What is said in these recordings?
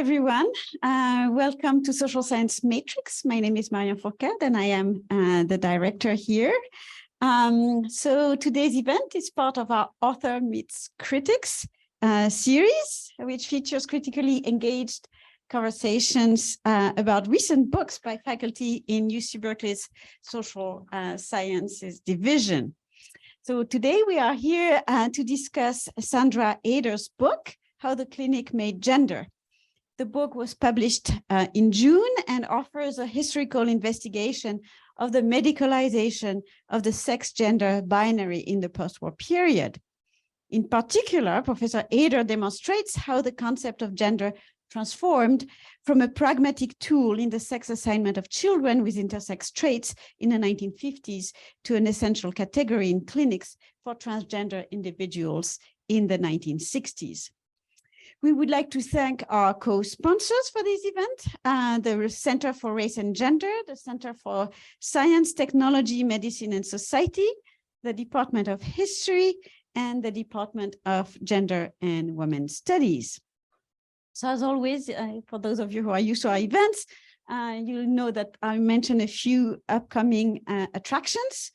everyone. Welcome to Social Science Matrix. My name is Marianne Fourcade, and I am the director here. So today's event is part of our Author Meets Critics series, which features critically engaged conversations about recent books by faculty in UC Berkeley's Social Sciences Division. So today we are here to discuss Sandra Eder's book, How the Clinic Made Gender. The book was published in June and offers a historical investigation of the medicalization of the sex-gender binary in the post-war period. In particular, Professor Eder demonstrates how the concept of gender transformed from a pragmatic tool in the sex assignment of children with intersex traits in the 1950s to an essential category in clinics for transgender individuals in the 1960s. We would like to thank our co-sponsors for this event, the Center for Race and Gender, the Center for Science, Technology, Medicine and Society, the Department of History, and the Department of Gender and Women's Studies. So as always, for those of you who are used to our events, you'll know that I mentioned a few upcoming attractions.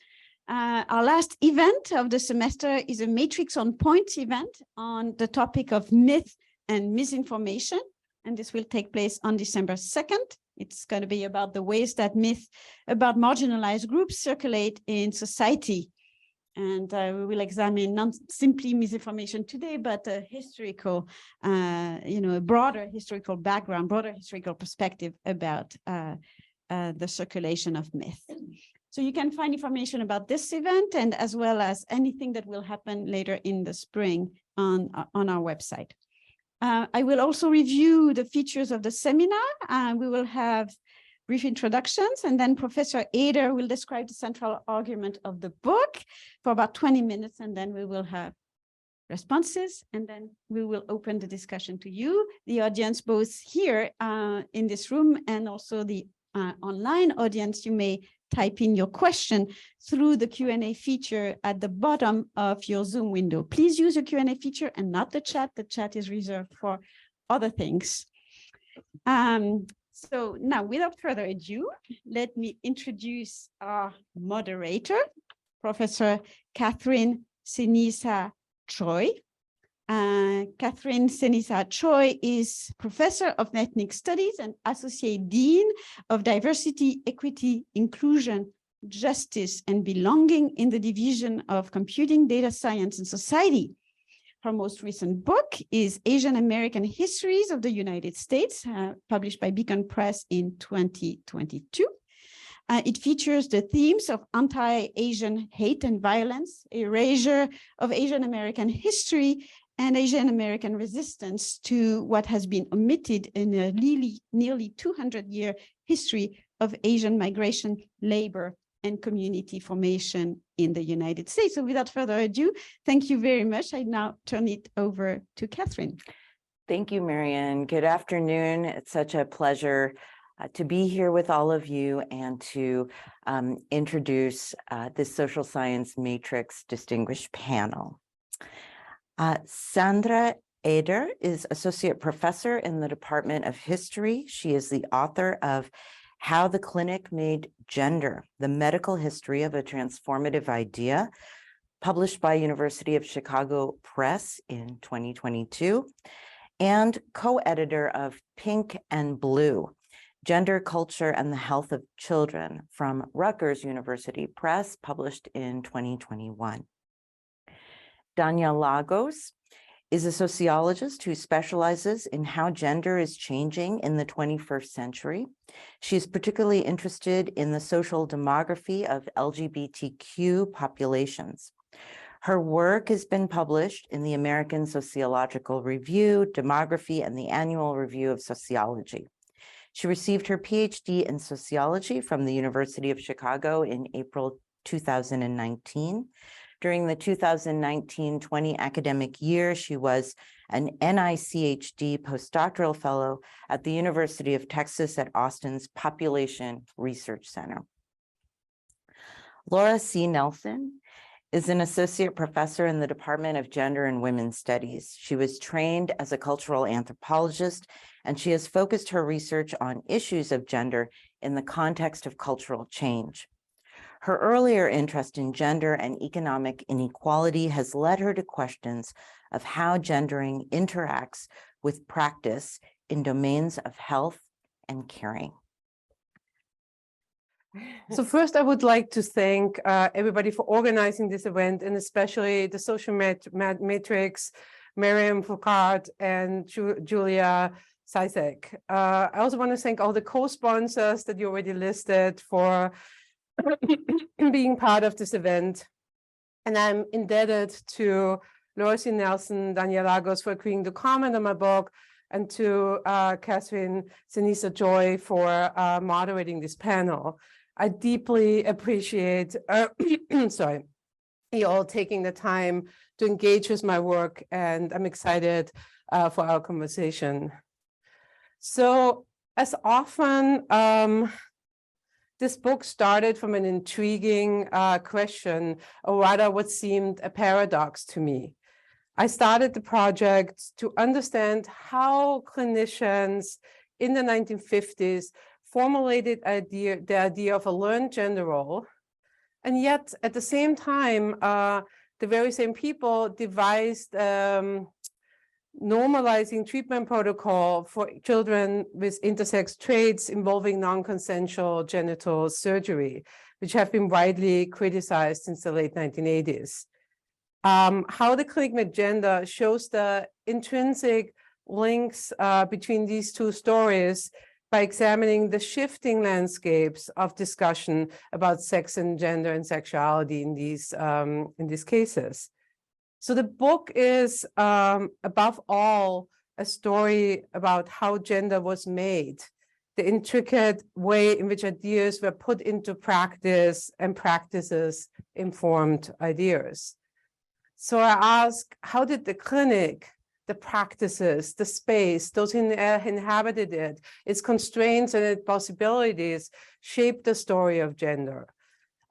Our last event of the semester is a Matrix on Point event on the topic of myth and misinformation, and this will take place on December 2nd. It's going to be about the ways that myths about marginalized groups circulate in society. And we will examine not simply misinformation today, but a historical, a broader historical background, broader historical perspective about the circulation of myth. So you can find information about this event and as well as anything that will happen later in the spring on our website. I will also review the features of the seminar. We will have brief introductions, and then Professor Eder will describe the central argument of the book for about 20 minutes, and then we will have responses, and then we will open the discussion to you, the audience, both here in this room and also the online audience. You may type in your question through the Q&A feature at the bottom of your Zoom window. Please use the Q&A feature and not the chat. The chat is reserved for other things. So now, without further ado, let me introduce our moderator, Professor Catherine Ceniza Choy. Catherine Ceniza Choy is Professor of Ethnic Studies and Associate Dean of Diversity, Equity, Inclusion, Justice, and Belonging in the Division of Computing, Data Science, and Society. Her most recent book is Asian American Histories of the United States, published by Beacon Press in 2022. It features the themes of anti-Asian hate and violence, erasure of Asian American history, and Asian American resistance to what has been omitted in a nearly 200-year history of Asian migration, labor, and community formation in the United States. So without further ado, thank you very much. I now turn it over to Catherine. Thank you, Marianne. Good afternoon. It's such a pleasure to be here with all of you and to introduce this Social Science Matrix distinguished panel. Sandra Eder is Associate Professor in the Department of History. She is the author of How the Clinic Made Gender, the Medical History of a Transformative Idea, published by University of Chicago Press in 2022, and co-editor of Pink and Blue, Gender, Culture, and the Health of Children from Rutgers University Press, published in 2021. Danya Lagos is a sociologist who specializes in how gender is changing in the 21st century. She's particularly interested in the social demography of LGBTQ populations. Her work has been published in the American Sociological Review, Demography, and the Annual Review of Sociology. She received her PhD in sociology from the University of Chicago in April 2019. During the 2019-20 academic year, she was an NICHD postdoctoral fellow at the University of Texas at Austin's Population Research Center. Laura C. Nelson is an associate professor in the Department of Gender and Women's Studies. She was trained as a cultural anthropologist, and she has focused her research on issues of gender in the context of cultural change. Her earlier interest in gender and economic inequality has led her to questions of how gendering interacts with practice in domains of health and caring. So first, I would like to thank everybody for organizing this event, and especially the Social Matrix, Miriam Foucault, and Julia Sisek. I also want to thank all the co-sponsors that you already listed for being part of this event. And I'm indebted to Loris Nelson, Danya Lagos for agreeing to comment on my book, and to Catherine Ceniza Choy for moderating this panel. I deeply appreciate, sorry, you all taking the time to engage with my work, and I'm excited for our conversation. So, as often, this book started from an intriguing question, or rather what seemed a paradox to me. I started the project to understand how clinicians in the 1950s formulated the idea of a learned gender role, and yet at the same time, the very same people devised normalizing treatment protocol for children with intersex traits involving non-consensual genital surgery, which have been widely criticized since the late 1980s. How the clinic made gender shows the intrinsic links between these two stories by examining the shifting landscapes of discussion about sex and gender and sexuality in these cases. So the book is, above all, a story about how gender was made, the intricate way in which ideas were put into practice and practices informed ideas. So I ask, how did the clinic, the practices, the space, those who inhabited it, its constraints and its possibilities shape the story of gender?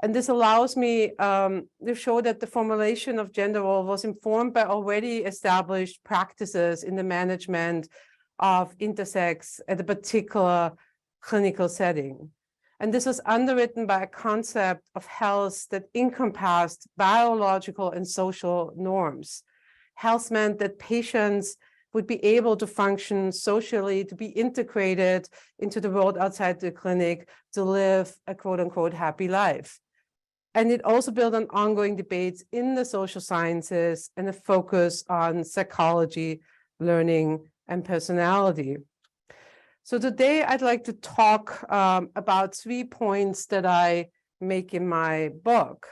And this allows me to show that the formulation of gender role was informed by already established practices in the management of intersex at a particular clinical setting. And this was underwritten by a concept of health that encompassed biological and social norms. Health meant that patients would be able to function socially, to be integrated into the world outside the clinic, to live a quote-unquote happy life. And it also built on ongoing debates in the social sciences and a focus on psychology, learning, and personality. So today I'd like to talk about 3 points that I make in my book.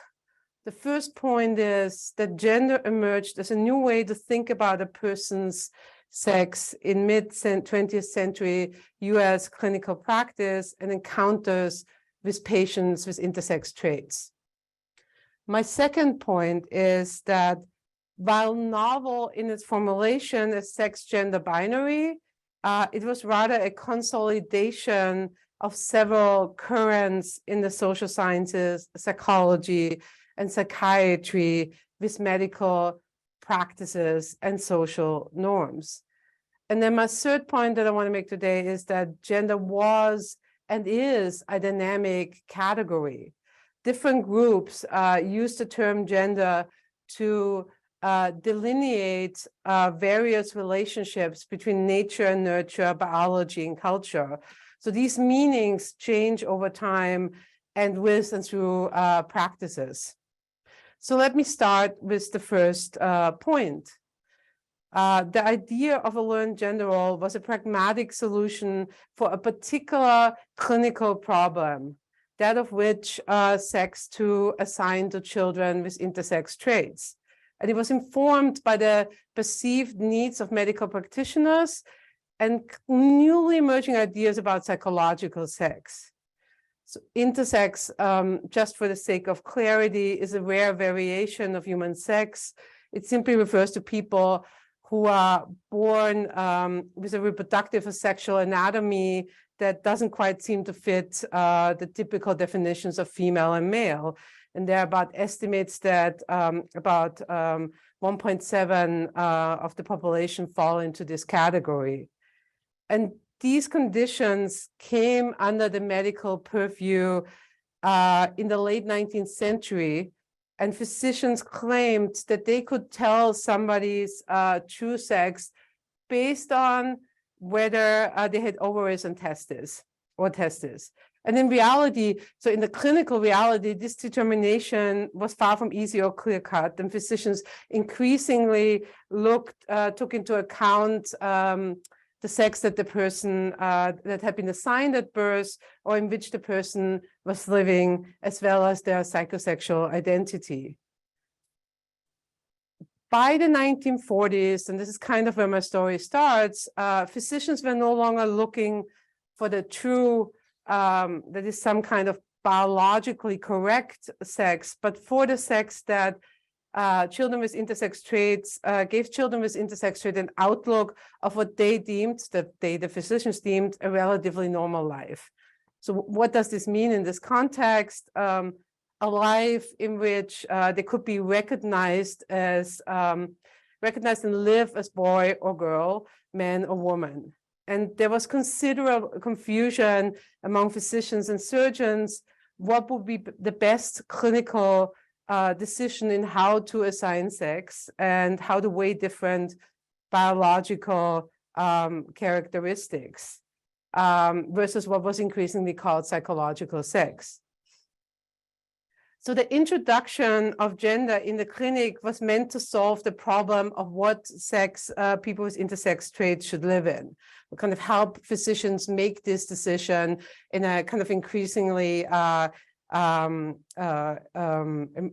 The first point is that gender emerged as a new way to think about a person's sex in mid-20th century US clinical practice and encounters with patients with intersex traits. My second point is that while novel in its formulation as sex-gender binary, it was rather a consolidation of several currents in the social sciences, psychology, and psychiatry with medical practices and social norms. And then my third point that I want to make today is that gender was and is a dynamic category. Different groups use the term gender to delineate various relationships between nature and nurture, biology and culture. So these meanings change over time and with and through practices. So let me start with the first point. The idea of a learned gender role was a pragmatic solution for a particular clinical problem, that of which sex to assign to children with intersex traits. And it was informed by the perceived needs of medical practitioners and newly emerging ideas about psychological sex. So intersex, just for the sake of clarity, is a rare variation of human sex. It simply refers to people who are born with a reproductive or sexual anatomy that doesn't quite seem to fit the typical definitions of female and male. And there are about estimates that about 1.7 of the population fall into this category. And these conditions came under the medical purview in the late 19th century, and physicians claimed that they could tell somebody's true sex based on whether they had ovaries and testes. And in reality, so in the clinical reality, this determination was far from easy or clear-cut, and physicians increasingly took into account the sex that the person that had been assigned at birth or in which the person was living, as well as their psychosexual identity. By the 1940s, and this is kind of where my story starts, physicians were no longer looking for the true, that is some kind of biologically correct sex, but for the sex that children with intersex traits gave children with intersex traits an outlook of what they deemed, the physicians deemed, a relatively normal life. So what does this mean in this context? A life in which they could be recognized and live as boy or girl, man or woman. And there was considerable confusion among physicians and surgeons what would be the best clinical decision in how to assign sex and how to weigh different biological characteristics versus what was increasingly called psychological sex. So the introduction of gender in the clinic was meant to solve the problem of what sex people with intersex traits should live in. We kind of help physicians make this decision in a kind of increasingly in an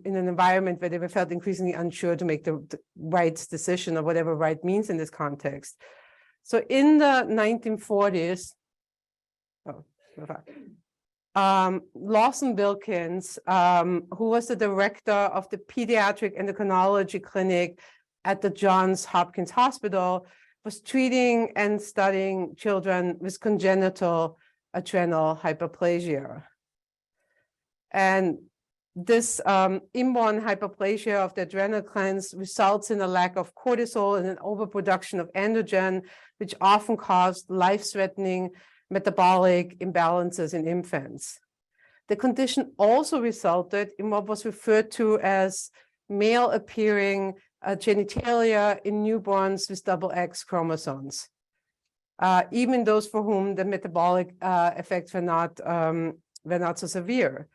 environment where they felt increasingly unsure to make the right decision, or whatever right means in this context. So in the 1940s, Lawson Wilkins, who was the director of the pediatric endocrinology clinic at the Johns Hopkins Hospital, was treating and studying children with congenital adrenal hyperplasia. And this inborn hyperplasia of the adrenal glands results in a lack of cortisol and an overproduction of androgen, which often caused life-threatening metabolic imbalances in infants. The condition also resulted in what was referred to as male-appearing genitalia in newborns with XX chromosomes, even those for whom the metabolic effects were not so severe.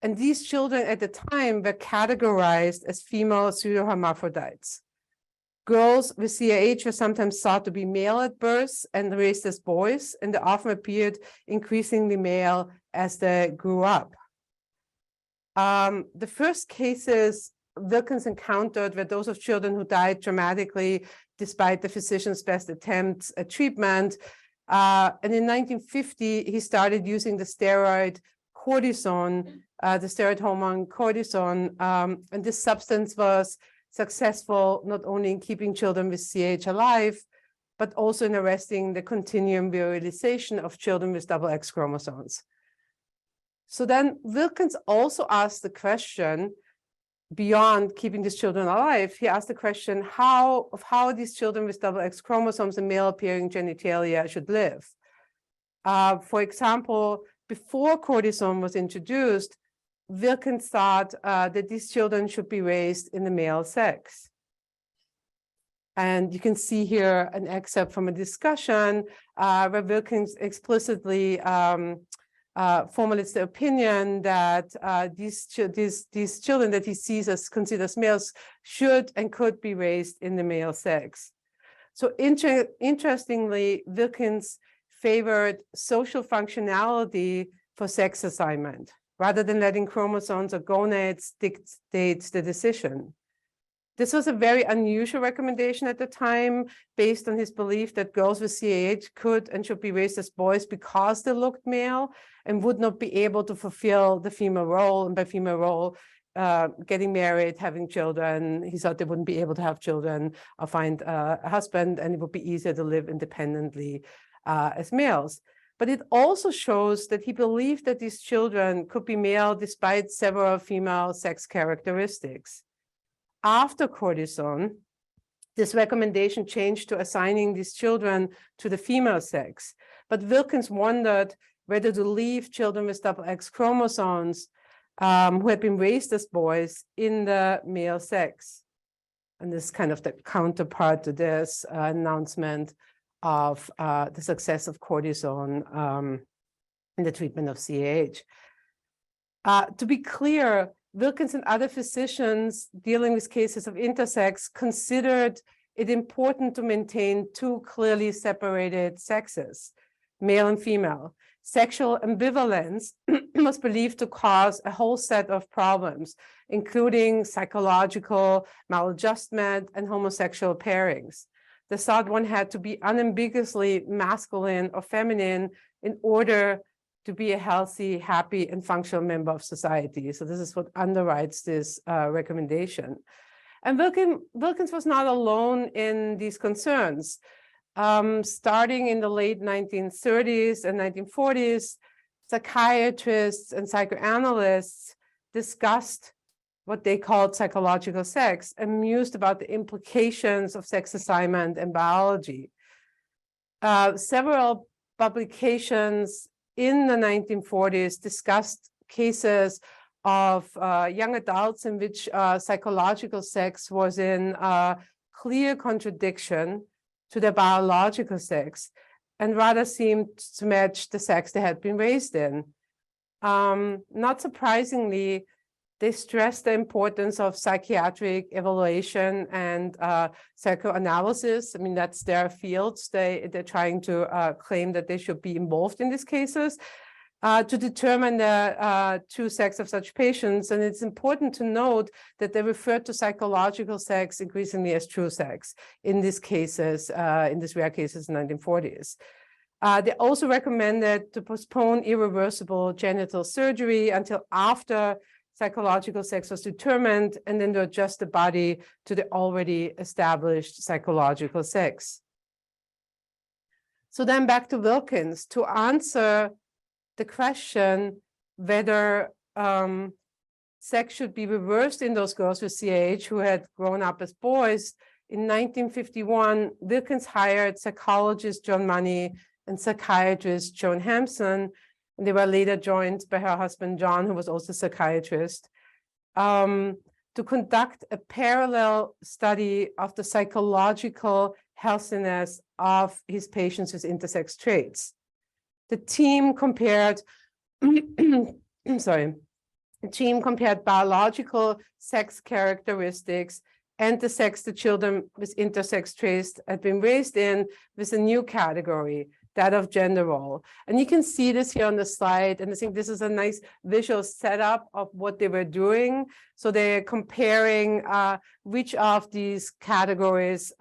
And these children at the time were categorized as female pseudohermaphrodites. Girls with CAH were sometimes thought to be male at birth and raised as boys, and they often appeared increasingly male as they grew up. The first cases Wilkins encountered were those of children who died dramatically despite the physician's best attempts at treatment. And in 1950, he started using the steroid cortisone, the steroid hormone cortisone, and this substance was successful not only in keeping children with CAH alive, but also in arresting the continuum virilization of children with XX chromosomes. So then Wilkins also asked the question, beyond keeping these children alive, he asked the question how these children with XX chromosomes and male-appearing genitalia should live. For example, before cortisone was introduced, Wilkins thought that these children should be raised in the male sex. And you can see here an excerpt from a discussion where Wilkins explicitly formulates the opinion that these children that he considers males should and could be raised in the male sex. So interestingly, Wilkins favored social functionality for sex assignment, rather than letting chromosomes or gonads dictate the decision. This was a very unusual recommendation at the time, based on his belief that girls with CAH could and should be raised as boys because they looked male and would not be able to fulfill the female role. And by female role, getting married, having children, he thought they wouldn't be able to have children or find a husband, and it would be easier to live independently as males. But it also shows that he believed that these children could be male despite several female sex characteristics. After cortisone, this recommendation changed to assigning these children to the female sex. But Wilkins wondered whether to leave children with double X chromosomes who had been raised as boys in the male sex. And this is kind of the counterpart to this announcement of the success of cortisone in the treatment of CAH. To be clear, Wilkins and other physicians dealing with cases of intersex considered it important to maintain two clearly separated sexes, male and female. Sexual ambivalence was believed to cause a whole set of problems, including psychological maladjustment and homosexual pairings. They thought one had to be unambiguously masculine or feminine in order to be a healthy, happy, and functional member of society. So this is what underwrites this recommendation. And Wilkins was not alone in these concerns. Starting in the late 1930s and 1940s, psychiatrists and psychoanalysts discussed what they called psychological sex and mused about the implications of sex assignment and biology. Several publications in the 1940s discussed cases of young adults in which psychological sex was in clear contradiction to their biological sex and rather seemed to match the sex they had been raised in. Not surprisingly, they stressed the importance of psychiatric evaluation and psychoanalysis. I mean, that's their fields. They're trying to claim that they should be involved in these cases to determine the true sex of such patients. And it's important to note that they refer to psychological sex increasingly as true sex in these cases, in these rare cases in the 1940s. They also recommended to postpone irreversible genital surgery until after psychological sex was determined, and then to adjust the body to the already established psychological sex. So then back to Wilkins to answer the question whether sex should be reversed in those girls with CAH who had grown up as boys. In 1951, Wilkins hired psychologist John Money and psychiatrist Joan Hampson, and they were later joined by her husband, John, who was also a psychiatrist, to conduct a parallel study of the psychological healthiness of his patients with intersex traits. The team compared, biological sex characteristics and the sex the children with intersex traits had been raised in with a new category, that of gender role. And you can see this here on the slide, and I think this is a nice visual setup of what they were doing. So they're comparing which of these categories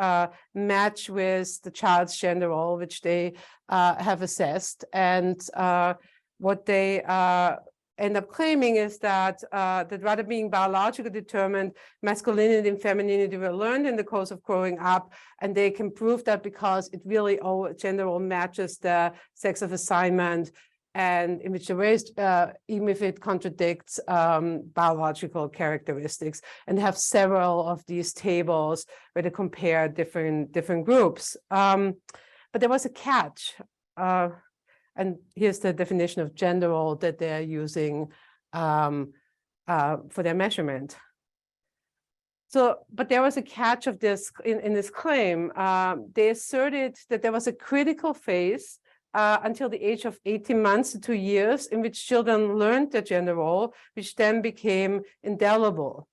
match with the child's gender role, which they have assessed. And what they end up claiming is that that rather being biologically determined, masculinity and femininity were learned in the course of growing up, and they can prove that because it really gender role matches the sex of assignment, and in which they're raised, even if it contradicts biological characteristics, and have several of these tables where they compare different groups. But there was a catch. And here's the definition of gender role that they're using for their measurement. So, but there was a catch of this in this claim. They asserted that there was a critical phase until the age of 18 months to 2 years in which children learned their gender role, which then became indelible.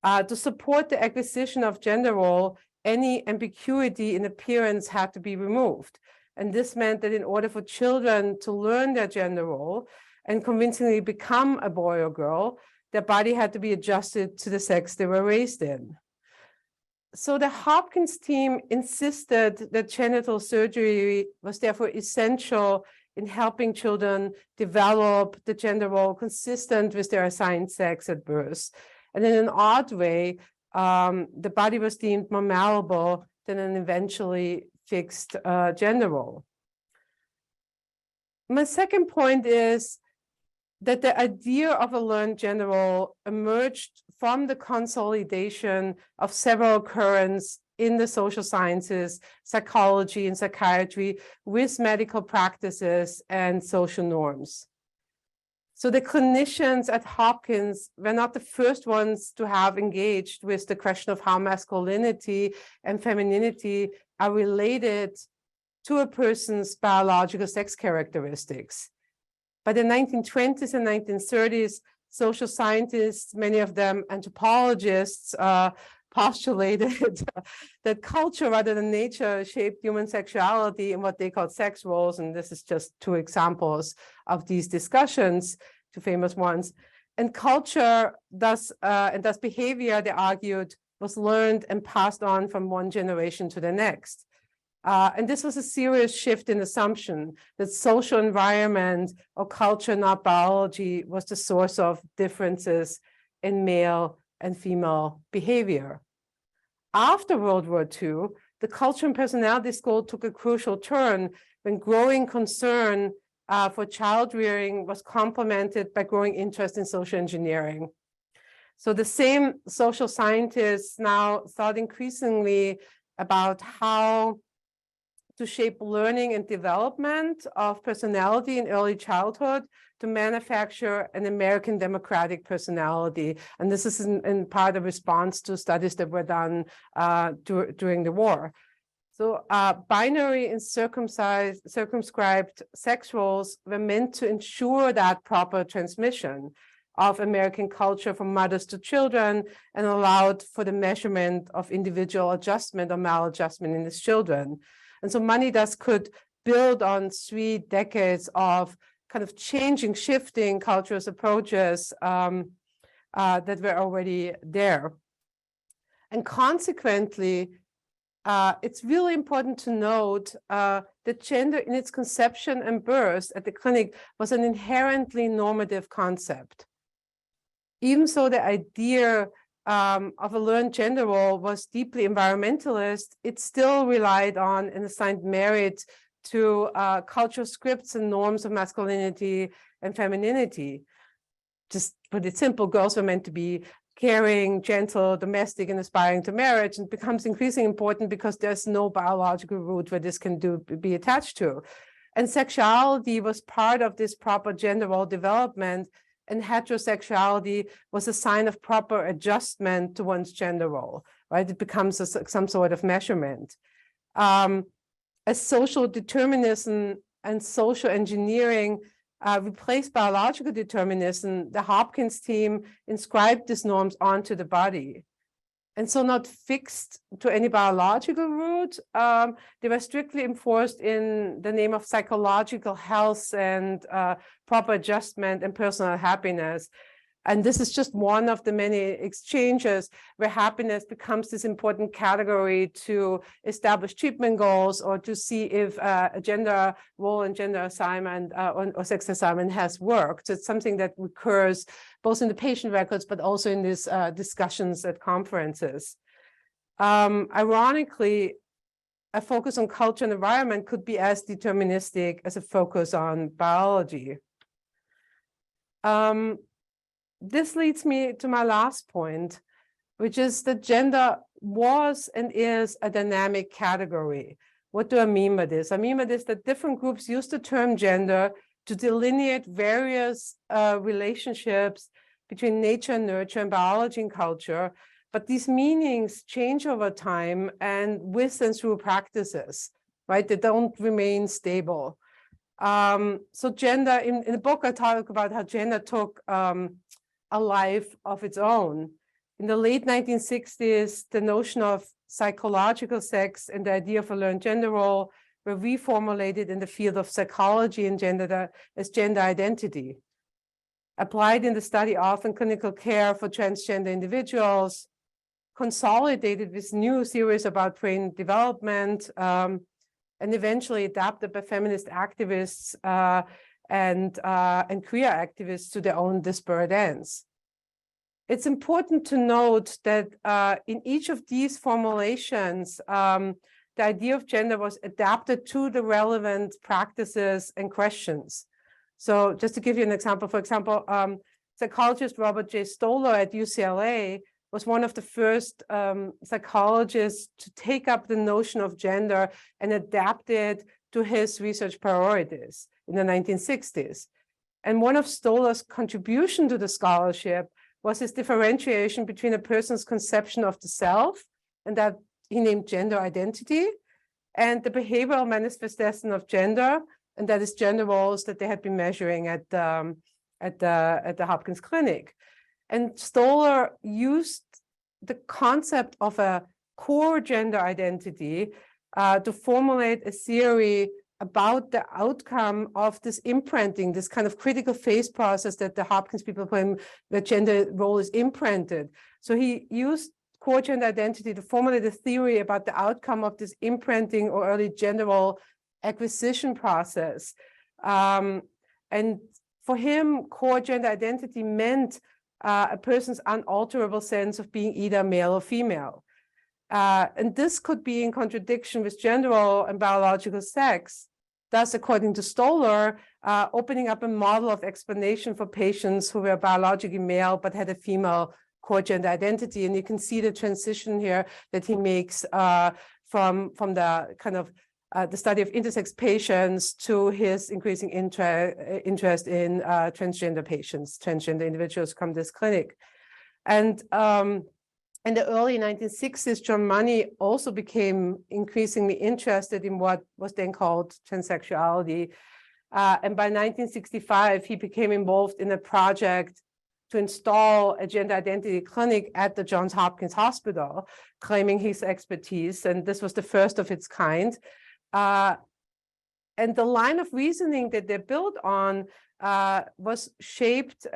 To support the acquisition of gender role, any ambiguity in appearance had to be removed. And this meant that in order for children to learn their gender role and convincingly become a boy or girl, their body had to be adjusted to the sex they were raised in. So the Hopkins team insisted that genital surgery was therefore essential in helping children develop the gender role consistent with their assigned sex at birth. And in an odd way, the body was deemed more malleable than an eventually fixed gender role. My second point is that the idea of a learned gender role emerged from the consolidation of several currents in the social sciences, psychology, and psychiatry with medical practices and social norms. So the clinicians at Hopkins were not the first ones to have engaged with the question of how masculinity and femininity are related to a person's biological sex characteristics. By the 1920s and 1930s, social scientists, many of them anthropologists, postulated that culture rather than nature shaped human sexuality in what they called sex roles. And this is just two examples of these discussions, two famous ones. And culture, thus behavior, they argued, was learned and passed on from one generation to the next. And this was a serious shift in assumption that social environment or culture, not biology, was the source of differences in male and female behavior. After World War II, the culture and personality school took a crucial turn when growing concern for child rearing was complemented by growing interest in social engineering. So the same social scientists now thought increasingly about how to shape learning and development of personality in early childhood to manufacture an American democratic personality. And this is in part a response to studies that were done during the war. So binary and circumscribed sex roles were meant to ensure that proper transmission of American culture from mothers to children and allowed for the measurement of individual adjustment or maladjustment in these children. And so Manidas could build on 3 decades of kind of changing, shifting cultural approaches that were already there. And consequently, it's really important to note that gender in its conception and birth at the clinic was an inherently normative concept. Even so, the idea of a learned gender role was deeply environmentalist, it still relied on and assigned merit to cultural scripts and norms of masculinity and femininity. Just put it simple, girls were meant to be caring, gentle, domestic, and aspiring to marriage, and it becomes increasingly important because there's no biological root where this can be attached to. And sexuality was part of this proper gender role development, and heterosexuality was a sign of proper adjustment to one's gender role, right? It becomes some sort of measurement. As social determinism and social engineering replaced biological determinism, the Hopkins team inscribed these norms onto the body. And so not fixed to any biological root, they were strictly enforced in the name of psychological health and proper adjustment and personal happiness. And this is just one of the many exchanges where happiness becomes this important category to establish treatment goals or to see if a gender role and gender assignment or sex assignment has worked. So it's something that recurs both in the patient records, but also in these discussions at conferences. Ironically, a focus on culture and environment could be as deterministic as a focus on biology. This leads me to my last point, which is that gender was and is a dynamic category. What do I mean by this? I mean by this that different groups use the term gender to delineate various relationships between nature and nurture and biology and culture, but these meanings change over time and with and through practices, right? They don't remain stable. So gender, in the book, I talk about how gender took a life of its own. In the late 1960s, the notion of psychological sex and the idea of a learned gender role were reformulated in the field of psychology and gender as gender identity. Applied in the study of and clinical care for transgender individuals, consolidated with new theories about brain development, and eventually adapted by feminist activists and queer activists to their own disparate ends. It's important to note that in each of these formulations, the idea of gender was adapted to the relevant practices and questions. So just to give you an example, for example, psychologist Robert J. Stoller at UCLA was one of the first psychologists to take up the notion of gender and adapt it to his research priorities in the 1960s. And one of Stoller's contribution to the scholarship was his differentiation between a person's conception of the self, and that he named gender identity, and the behavioral manifestation of gender, and that is gender roles that they had been measuring at the Hopkins Clinic. And Stoller used the concept of a core gender identity to formulate a theory about the outcome of this imprinting, this kind of critical phase process that the Hopkins people claim the gender role is imprinted. So he used core gender identity to formulate a theory about the outcome of this imprinting or early gender role acquisition process. And for him, core gender identity meant a person's unalterable sense of being either male or female. And this could be in contradiction with gender role and biological sex. Thus, according to Stoller, opening up a model of explanation for patients who were biologically male but had a female core gender identity. And you can see the transition here that he makes from the kind of the study of intersex patients to his increasing interest in transgender patients, transgender individuals who come to this clinic. And in the early 1960s, John Money also became increasingly interested in what was then called transsexuality. And by 1965, he became involved in a project to install a gender identity clinic at the Johns Hopkins Hospital, claiming his expertise. And this was the first of its kind. And the line of reasoning that they built on was shaped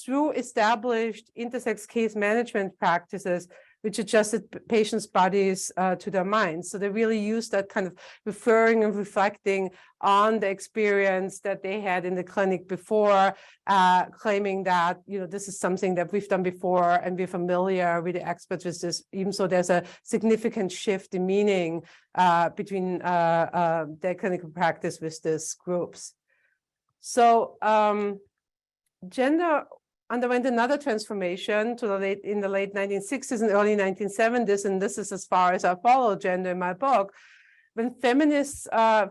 through established intersex case management practices, which adjusted patients' bodies to their minds. So they really used that kind of referring and reflecting on the experience that they had in the clinic before, claiming that, you know, this is something that we've done before and we're familiar with the experts with this, even so there's a significant shift in meaning between their clinical practice with these groups. So gender underwent another transformation in the late 1960s and early 1970s, and this is as far as I follow gender in my book. When feminists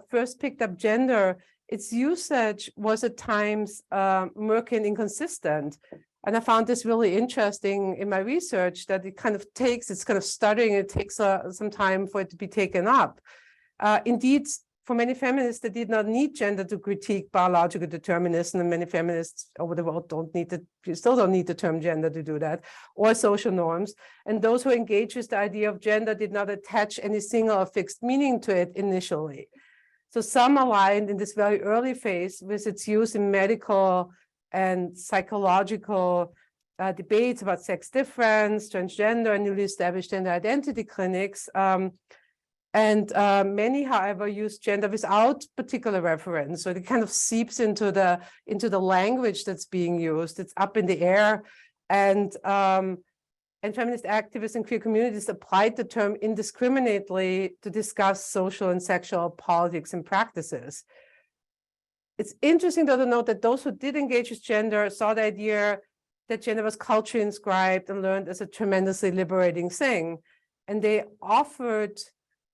first picked up gender, its usage was at times murky and inconsistent. And I found this really interesting in my research, that it kind of takes, it's kind of stuttering, it takes some time for it to be taken up. Indeed, for many feminists, they did not need gender to critique biological determinism, and many feminists over the world still don't need the term gender to do that, or social norms. And those who engaged with the idea of gender did not attach any single or fixed meaning to it initially. So some aligned in this very early phase with its use in medical and psychological debates about sex difference, transgender, and newly established gender identity clinics. And many, however, use gender without particular reference. So it kind of seeps into the language that's being used. It's up in the air. And feminist activists and queer communities applied the term indiscriminately to discuss social and sexual politics and practices. It's interesting, though, to note that those who did engage with gender saw the idea that gender was culturally inscribed and learned as a tremendously liberating thing. And they offered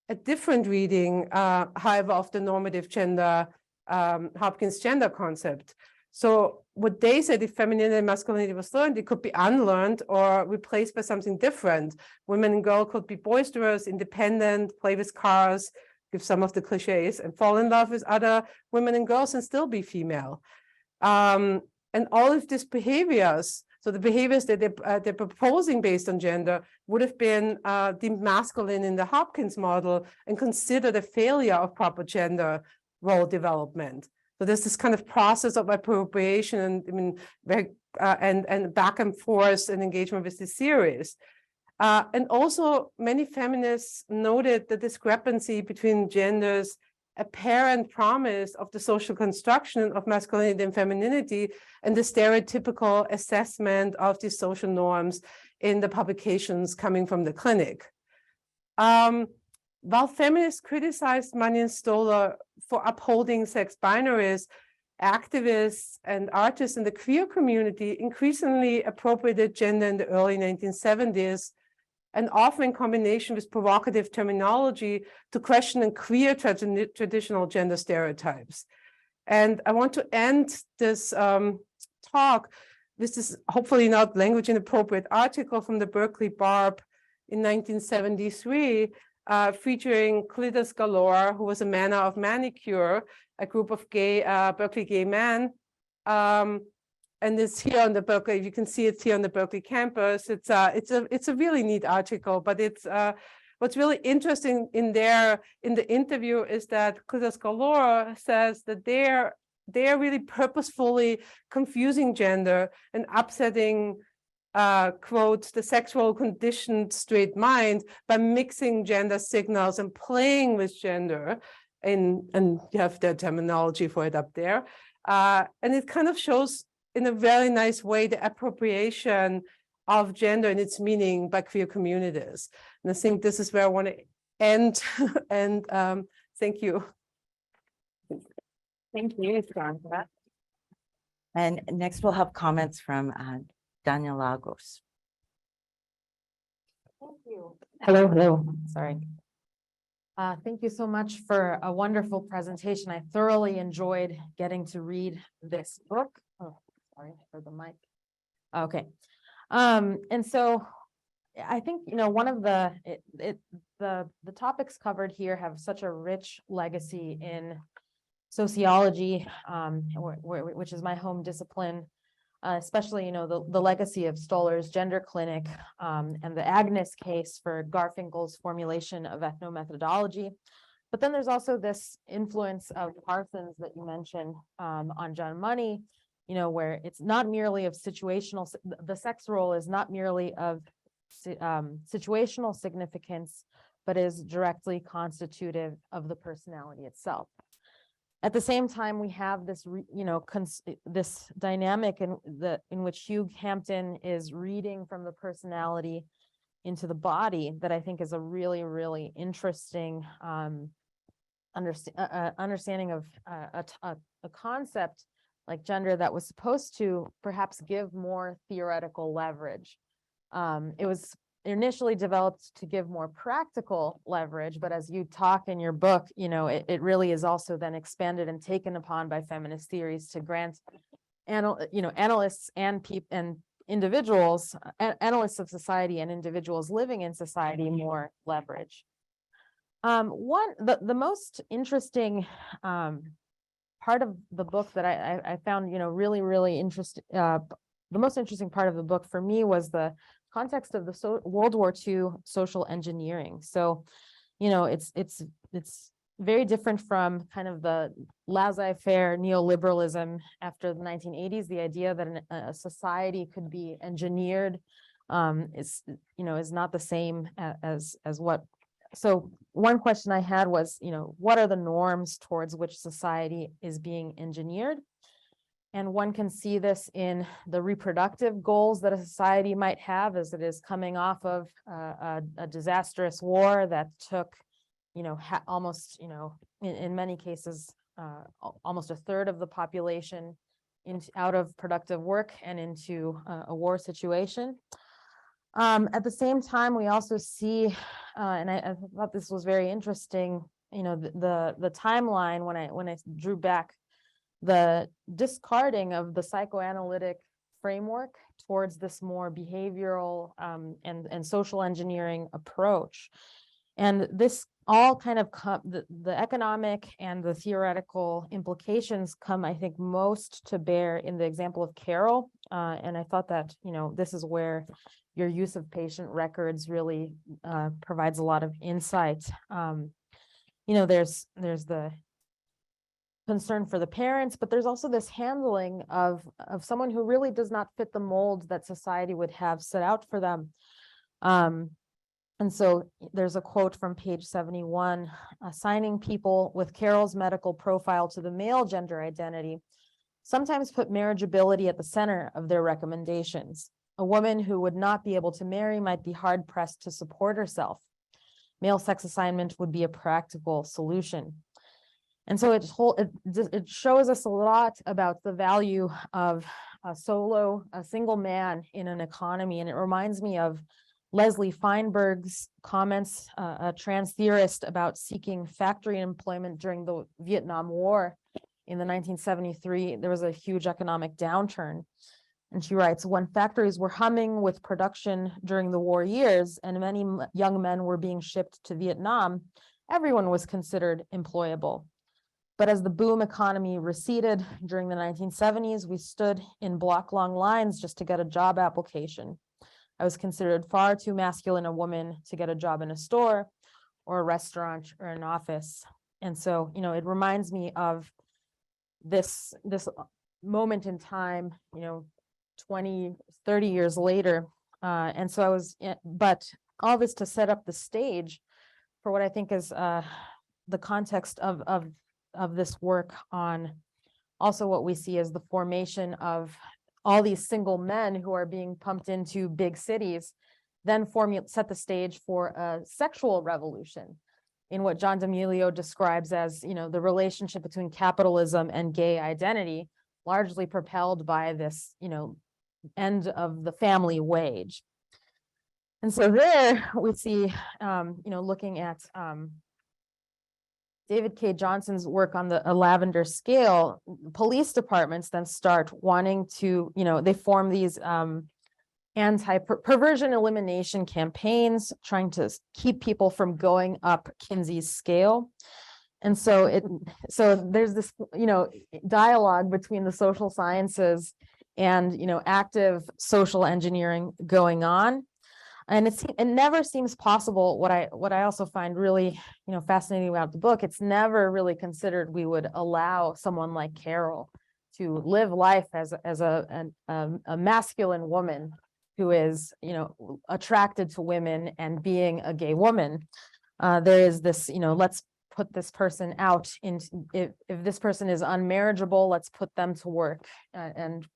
a different reading, however, of the normative gender, Hopkins gender concept. So what they said, if femininity and masculinity was learned, it could be unlearned or replaced by something different. Women and girls could be boisterous, independent, play with cars, give some of the cliches, and fall in love with other women and girls and still be female. And all of these behaviors, so the behaviors that they're proposing based on gender would have been deemed masculine in the Hopkins model and considered a failure of proper gender role development. So there's this kind of process of appropriation and back and forth and engagement with this series. And also many feminists noted the discrepancy between genders' apparent promise of the social construction of masculinity and femininity and the stereotypical assessment of these social norms in the publications coming from the clinic. while feminists criticized Mani and Stoller for upholding sex binaries, activists and artists in the queer community increasingly appropriated gender in the early 1970s, and often in combination with provocative terminology to question and queer traditional gender stereotypes. And I want to end this talk. This is hopefully not language inappropriate article from the Berkeley Barb in 1973, featuring Clitus Galore, who was a manner of manicure, a group of gay Berkeley gay men. And it's here on the Berkeley. You can see it's here on the Berkeley campus. It's a really neat article, but it's what's really interesting in the interview is that Clitus Galore says that they're really purposefully confusing gender and upsetting, quote, the sexual conditioned straight mind by mixing gender signals and playing with gender. And you have the terminology for it up there. And it kind of shows in a very nice way the appropriation of gender and its meaning by queer communities. And I think this is where I want to end. And thank you. Thank you, Sandra. And next we'll have comments from Danya Lagos. Thank you. Hello. Sorry. Thank you so much for a wonderful presentation. I thoroughly enjoyed getting to read this book. Oh, sorry for the mic. Okay. And so I think, one of the topics covered here have such a rich legacy in sociology, which is my home discipline, especially, the legacy of Stoller's gender clinic and the Agnes case for Garfinkel's formulation of ethnomethodology. But then there's also this influence of Parsons that you mentioned on John Money, where it's not merely of situational, the sex role is not merely of situational significance, but is directly constitutive of the personality itself. At the same time, we have this, this dynamic in which Hugh Hampton is reading from the personality into the body that I think is a really, really interesting understanding of a concept like gender that was supposed to perhaps give more theoretical leverage. It was initially developed to give more practical leverage, but as you talk in your book, it really is also then expanded and taken upon by feminist theories to grant, analysts and individuals, analysts of society and individuals living in society more leverage. The most interesting part of the book that I found, really, really interesting. The most interesting part of the book for me was the context of the World War II social engineering. So, it's very different from kind of the laissez-faire neoliberalism after the 1980s. The idea that a society could be engineered is not the same as what. So one question I had was, what are the norms towards which society is being engineered? And one can see this in the reproductive goals that a society might have as it is coming off of a disastrous war that took, almost, in many cases, almost a third of the population out of productive work and into a war situation. At the same time, we also see, and I thought this was very interesting, the timeline when I drew back the discarding of the psychoanalytic framework towards this more behavioral and social engineering approach. And this all kind of the economic and the theoretical implications come, I think, most to bear in the example of Carol. And I thought that, this is where your use of patient records really provides a lot of insight. There's the concern for the parents, but there's also this handling of someone who really does not fit the mold that society would have set out for them. And so there's a quote from page 71, assigning people with Carol's medical profile to the male gender identity sometimes put marriageability at the center of their recommendations. A woman who would not be able to marry might be hard-pressed to support herself. male sex assignment would be a practical solution. And so it shows us a lot about the value of a single man in an economy. And it reminds me of Leslie Feinberg's comments, a trans theorist, about seeking factory employment during the Vietnam War. In the 1973, there was a huge economic downturn. And she writes, when factories were humming with production during the war years and many young men were being shipped to Vietnam, everyone was considered employable. But as the boom economy receded during the 1970s, we stood in block-long lines just to get a job application. I was considered far too masculine a woman to get a job in a store or a restaurant or an office. And so, it reminds me of this moment in time, 20, 30 years later. And so but all this to set up the stage for what I think is the context of this work on also what we see as the formation of all these single men who are being pumped into big cities, then set the stage for a sexual revolution in what John D'Amelio describes as, the relationship between capitalism and gay identity, largely propelled by this, end of the family wage. And so there we see, looking at David K. Johnson's work on a lavender scale, police departments then start wanting to, they form these anti-perversion elimination campaigns, trying to keep people from going up Kinsey's scale. And so there's this, dialogue between the social sciences and, active social engineering going on. And it never seems possible. What I also find really, fascinating about the book, it's never really considered we would allow someone like Carol to live life as a masculine woman who is, attracted to women and being a gay woman. There is this, let's put this person out if this person is unmarriageable, let's put them to work and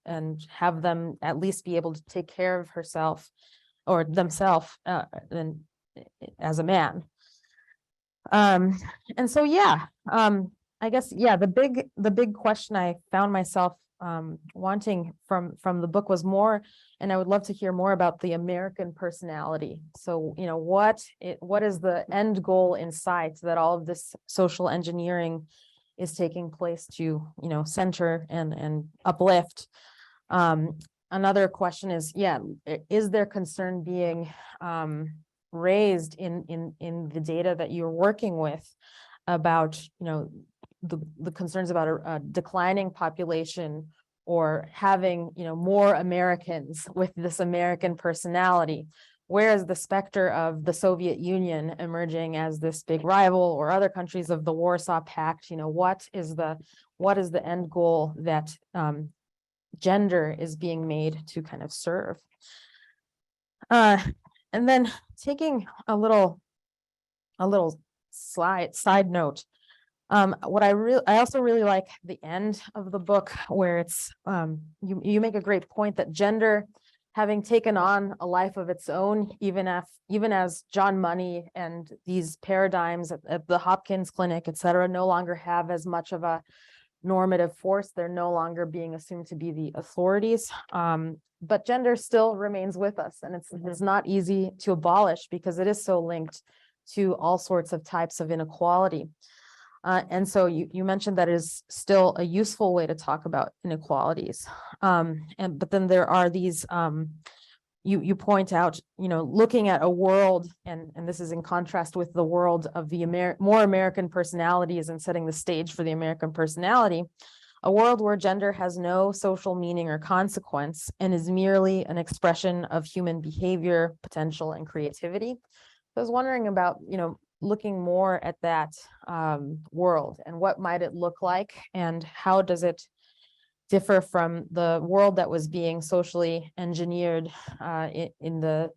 have them at least be able to take care of herself or themselves as a man. And so, I guess, the big question I found myself wanting from the book was more, and I would love to hear more about the American personality. So, what is the end goal in sight that all of this social engineering is taking place to, center and uplift? Another question is, is there concern being raised in the data that you're working with about, the concerns about a declining population or having, more Americans with this American personality? Where is the specter of the Soviet Union emerging as this big rival, or other countries of the Warsaw Pact? What is the end goal that gender is being made to kind of serve? And then taking a little side note, I also really like the end of the book, where it's you make a great point that gender, having taken on a life of its own, even as John Money and these paradigms at the Hopkins Clinic, et cetera, no longer have as much of a normative force. They're no longer being assumed to be the authorities, but gender still remains with us, and it's not easy to abolish because it is so linked to all sorts of types of inequality. And so you mentioned that is still a useful way to talk about inequalities. But then there are these, you point out, looking at a world, and this is in contrast with the world of the more American personalities and setting the stage for the American personality, a world where gender has no social meaning or consequence and is merely an expression of human behavior, potential, and creativity. I was wondering about, looking more at that world, and what might it look like, and how does it differ from the world that was being socially engineered in the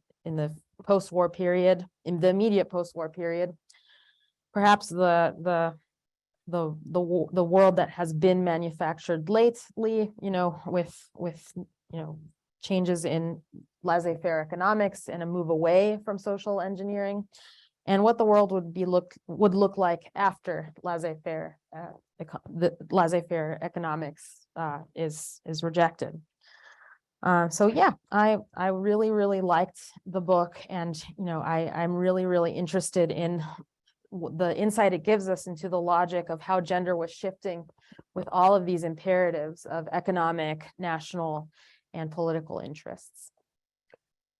post-war period, in the immediate post-war period, perhaps the world that has been manufactured lately, with changes in laissez-faire economics and a move away from social engineering, and what the world would look like after laissez-faire the laissez-faire economics is rejected. So yeah, I really liked the book, and I'm really interested in the insight it gives us into the logic of how gender was shifting with all of these imperatives of economic, national, and political interests.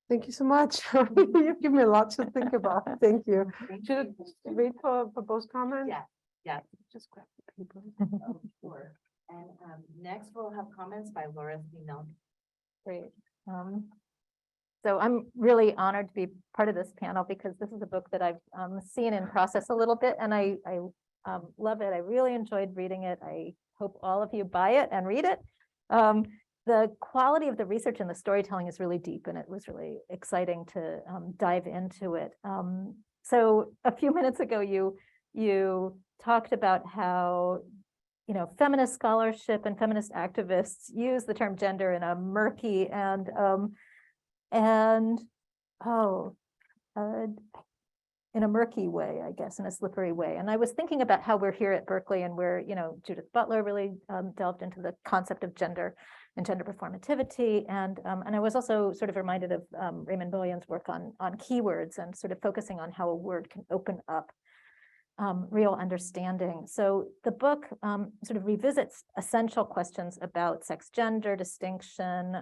Thank you so much. You've given me a lot to think about. Thank you. Should I wait for both comments? Yeah, just grab the paper. Sure. And next we'll have comments by Laura Spinell. Great. So I'm really honored to be part of this panel because this is a book that I've seen in process a little bit, and I love it. I really enjoyed reading it. I hope all of you buy it and read it. The quality of the research and the storytelling is really deep, and it was really exciting to dive into it. So a few minutes ago, you talked about how feminist scholarship and feminist activists use the term gender in a murky and in a murky way, I guess, in a slippery way. And I was thinking about how we're here at Berkeley, and where Judith Butler really delved into the concept of gender and gender performativity, and I was also sort of reminded of Raymond Williams' work on keywords and sort of focusing on how a word can open up real understanding. So the book sort of revisits essential questions about sex gender distinction,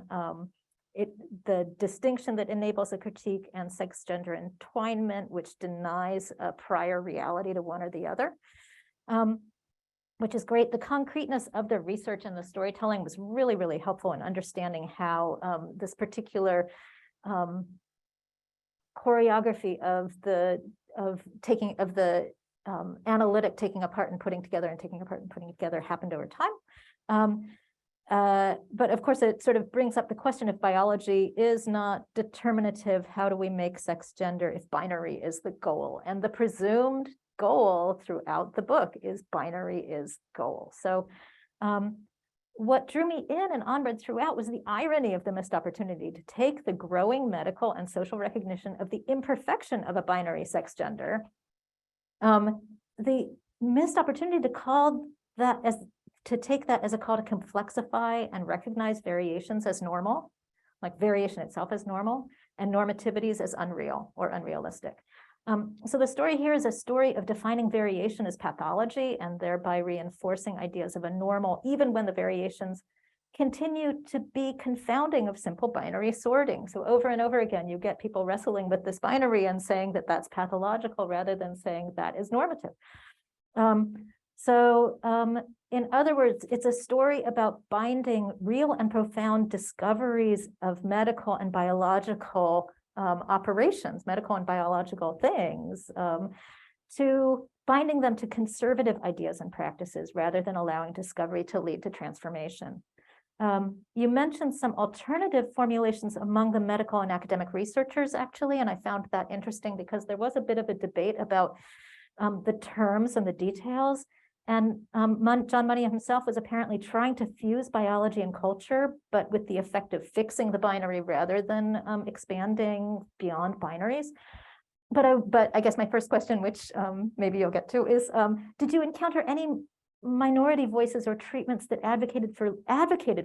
the distinction that enables a critique, and sex gender entwinement, which denies a prior reality to one or the other, which is great. The concreteness of the research and the storytelling was really helpful in understanding how this particular choreography of the analytic taking apart and putting together and taking apart and putting together happened over time. But of course, it sort of brings up the question, if biology is not determinative, how do we make sex gender if binary is the goal? And the presumed goal throughout the book is binary is goal. So what drew me in and onward throughout was the irony of the missed opportunity to take the growing medical and social recognition of the imperfection of a binary sex gender, the missed opportunity to take that as a call to complexify and recognize variations as normal, like variation itself as normal, and normativities as unreal or unrealistic. So the story here is a story of defining variation as pathology and thereby reinforcing ideas of a normal, even when the variations continue to be confounding of simple binary sorting. So over and over again, you get people wrestling with this binary and saying that that's pathological rather than saying that is normative. In other words, it's a story about binding real and profound discoveries of medical and biological operations, medical and biological things, to binding them to conservative ideas and practices rather than allowing discovery to lead to transformation. You mentioned some alternative formulations among the medical and academic researchers, actually, and I found that interesting because there was a bit of a debate about the terms and the details. And John Money himself was apparently trying to fuse biology and culture, but with the effect of fixing the binary rather than expanding beyond binaries. But I guess my first question, which maybe you'll get to, is did you encounter any minority voices or treatments that advocated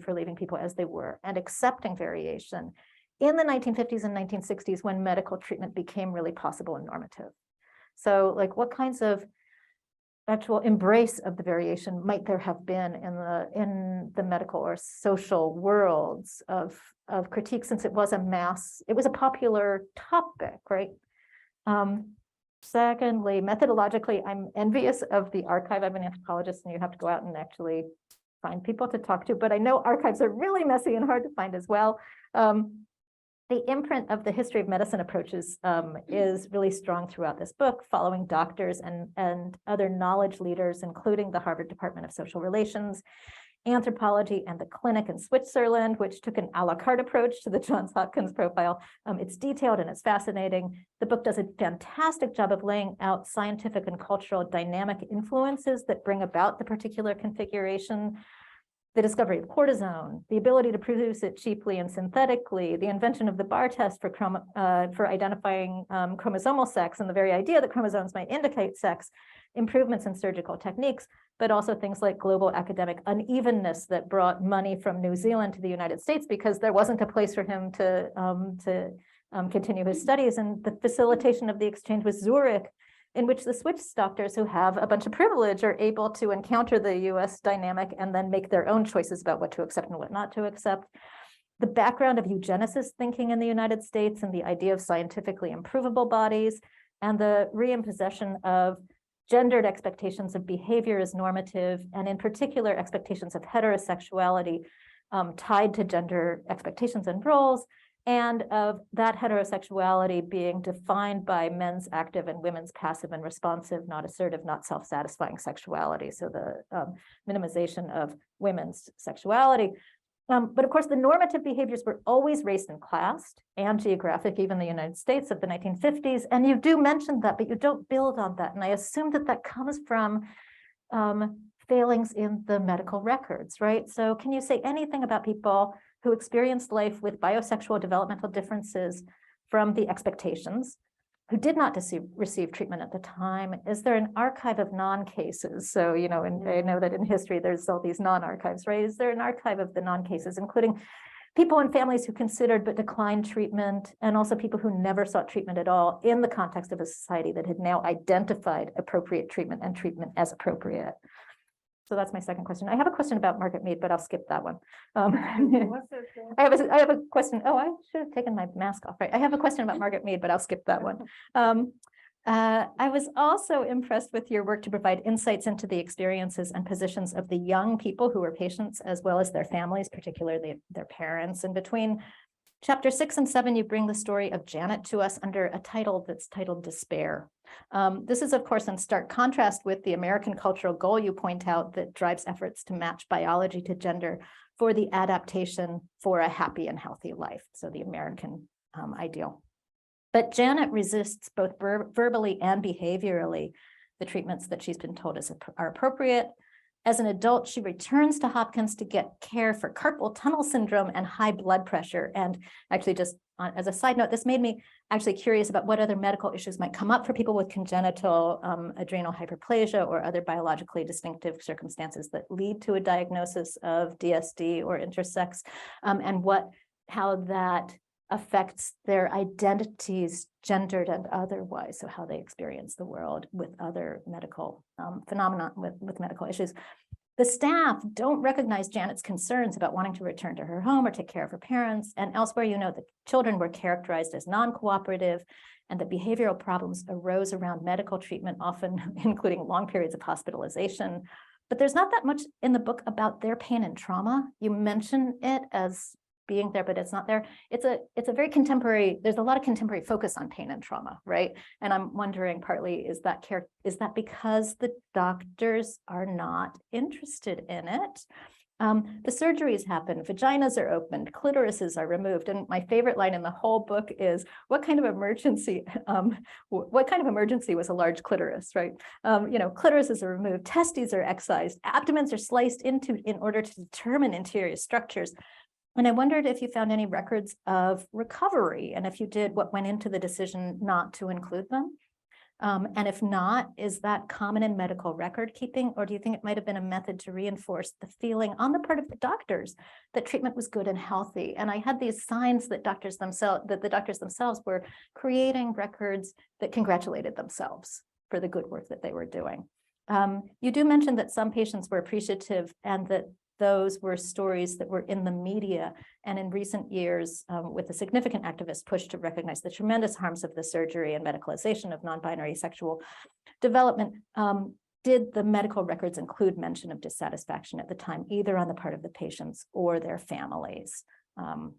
for leaving people as they were and accepting variation in the 1950s and 1960s when medical treatment became really possible and normative? So like what kinds of actual embrace of the variation might there have been in the medical or social worlds of critique, since it was a popular topic, right? Secondly, methodologically, I'm envious of the archive. I'm an anthropologist, and you have to go out and actually find people to talk to, but I know archives are really messy and hard to find as well. The imprint of the history of medicine approaches is really strong throughout this book, following doctors and other knowledge leaders, including the Harvard Department of Social Relations, Anthropology, and the clinic in Switzerland, which took an a la carte approach to the Johns Hopkins profile. It's detailed and it's fascinating. The book does a fantastic job of laying out scientific and cultural dynamic influences that bring about the particular configuration. the discovery of cortisone, the ability to produce it cheaply and synthetically, the invention of the bar test for identifying chromosomal sex, and the very idea that chromosomes might indicate sex, improvements in surgical techniques, but also things like global academic unevenness that brought money from New Zealand to the United States because there wasn't a place for him to continue his studies, and the facilitation of the exchange with Zurich, in which the Swiss doctors who have a bunch of privilege are able to encounter the US dynamic and then make their own choices about what to accept and what not to accept. The background of eugenicist thinking in the United States and the idea of scientifically improvable bodies, and the reimposition of gendered expectations of behavior as normative, and in particular expectations of heterosexuality tied to gender expectations and roles, and of that heterosexuality being defined by men's active and women's passive and responsive, not assertive, not self-satisfying sexuality. So the minimization of women's sexuality. But of course, the normative behaviors were always race and class and geographic, even the United States of the 1950s. And you do mention that, but you don't build on that. And I assume that that comes from failings in the medical records, right? So can you say anything about people who experienced life with biosexual developmental differences from the expectations, who did not receive treatment at the time? Is there an archive of non-cases? So, you know, and I know that in history, there's all these non-archives, right? Is there an archive of the non-cases, including people and families who considered but declined treatment, and also people who never sought treatment at all in the context of a society that had now identified appropriate treatment and treatment as appropriate? So that's my second question. I have a question about Margaret Mead, but I'll skip that one. I have a question. Oh, I should have taken my mask off, right? I have a question about Margaret Mead, but I'll skip that one. I was also impressed with your work to provide insights into the experiences and positions of the young people who were patients, as well as their families, particularly their parents. And between Chapter 6 and 7, you bring the story of Janet to us under a title that's titled Despair. This is, of course, in stark contrast with the American cultural goal you point out that drives efforts to match biology to gender for the adaptation for a happy and healthy life, so the American ideal. But Janet resists both verbally and behaviorally the treatments that she's been told are appropriate. As an adult, she returns to Hopkins to get care for carpal tunnel syndrome and high blood pressure. And actually, just as a side note, this made me actually curious about what other medical issues might come up for people with congenital adrenal hyperplasia or other biologically distinctive circumstances that lead to a diagnosis of DSD or intersex, and how that affects their identities, gendered and otherwise, so how they experience the world with other medical phenomena, with medical issues. The staff don't recognize Janet's concerns about wanting to return to her home or take care of her parents. And elsewhere, you know, the children were characterized as non-cooperative, and that behavioral problems arose around medical treatment, often including long periods of hospitalization. But there's not that much in the book about their pain and trauma. You mention it as being there, but it's not there. It's a very contemporary, there's a lot of contemporary focus on pain and trauma, right? And I'm wondering partly, is that because the doctors are not interested in it? The surgeries happen, vaginas are opened, clitorises are removed. And my favorite line in the whole book is, what kind of emergency was a large clitoris, right? You know, clitorises are removed, testes are excised, abdomens are sliced into in order to determine interior structures. And I wondered if you found any records of recovery, and if you did, what went into the decision not to include them? And if not, is that common in medical record keeping, or do you think it might have been a method to reinforce the feeling on the part of the doctors that treatment was good and healthy? And I had these signs that the doctors themselves were creating records that congratulated themselves for the good work that they were doing. You do mention that some patients were appreciative, and that those were stories that were in the media. And in recent years, with a significant activist push to recognize the tremendous harms of the surgery and medicalization of non-binary sexual development, did the medical records include mention of dissatisfaction at the time, either on the part of the patients or their families? And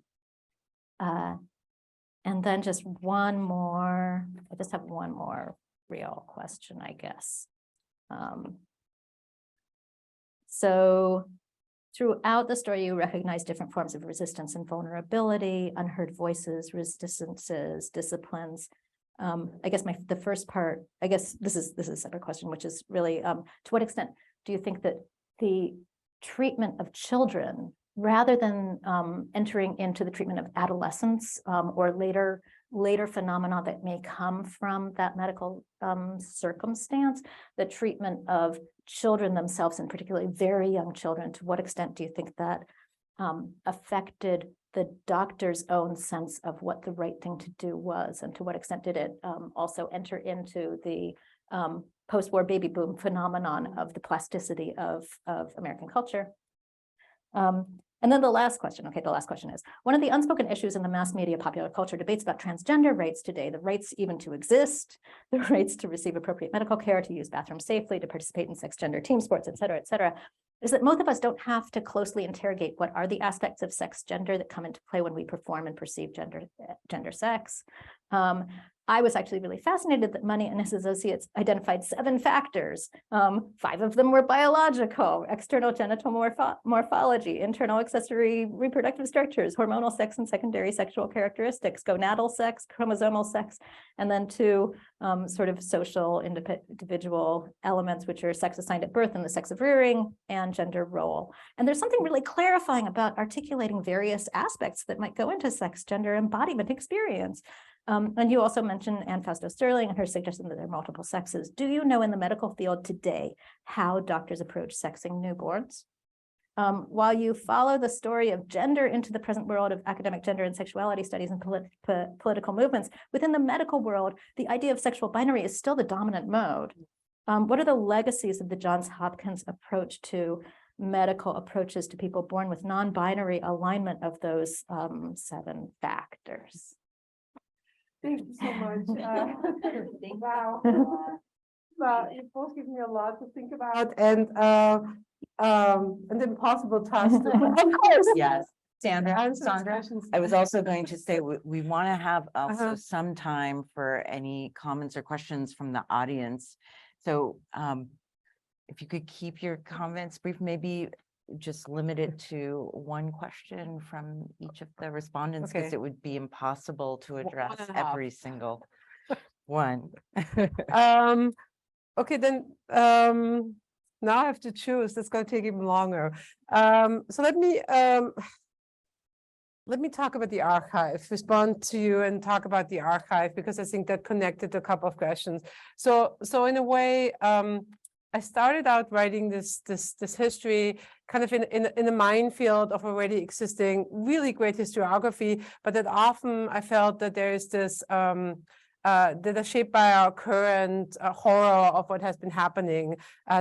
then just one more, I just have one more real question, I guess. So throughout the story, you recognize different forms of resistance and vulnerability, unheard voices, resistances, disciplines. I guess the first part, I guess this is a separate question, which is really, to what extent do you think that the treatment of children rather than entering into the treatment of adolescents or later phenomena that may come from that medical circumstance, the treatment of children themselves, and particularly very young children, to what extent do you think that affected the doctor's own sense of what the right thing to do was, and to what extent did it also enter into the post-war baby boom phenomenon of the plasticity of American culture? And then the last question is, one of the unspoken issues in the mass media popular culture debates about transgender rights today, the rights even to exist, the rights to receive appropriate medical care, to use bathrooms safely, to participate in sex gender team sports, et cetera, is that most of us don't have to closely interrogate what are the aspects of sex gender that come into play when we perform and perceive gender sex. I was actually really fascinated that Money and his associates identified 7 factors. 5 of them were biological: external genital morphology, internal accessory reproductive structures, hormonal sex and secondary sexual characteristics, gonadal sex, chromosomal sex, and then 2 sort of social individual elements, which are sex assigned at birth and the sex of rearing, and gender role. And there's something really clarifying about articulating various aspects that might go into sex gender embodiment experience. And you also mentioned Anne Fausto Sterling and her suggestion that there are multiple sexes. Do you know in the medical field today how doctors approach sexing newborns? While you follow the story of gender into the present world of academic gender and sexuality studies and political movements, within the medical world, the idea of sexual binary is still the dominant mode. What are the legacies of the Johns Hopkins approach to medical approaches to people born with non-binary alignment of those 7 factors? Thank you so much. Wow. Well, you both give me a lot to think about, and an impossible task. Of course. Yes. Sandra, I was also going to say, we want to have also some time for any comments or questions from the audience. So if you could keep your comments brief, maybe just limit it to 1 question from each of the respondents, because it would be impossible to address every single one. Okay, then now I have to choose. That's going to take even longer. So let me talk about the archive, respond to you and talk about the archive, because I think that connected to a couple of questions. So in a way, I started out writing this history kind of in a minefield of already existing really great historiography, but that often I felt that there is this that are shaped by our current horror of what has been happening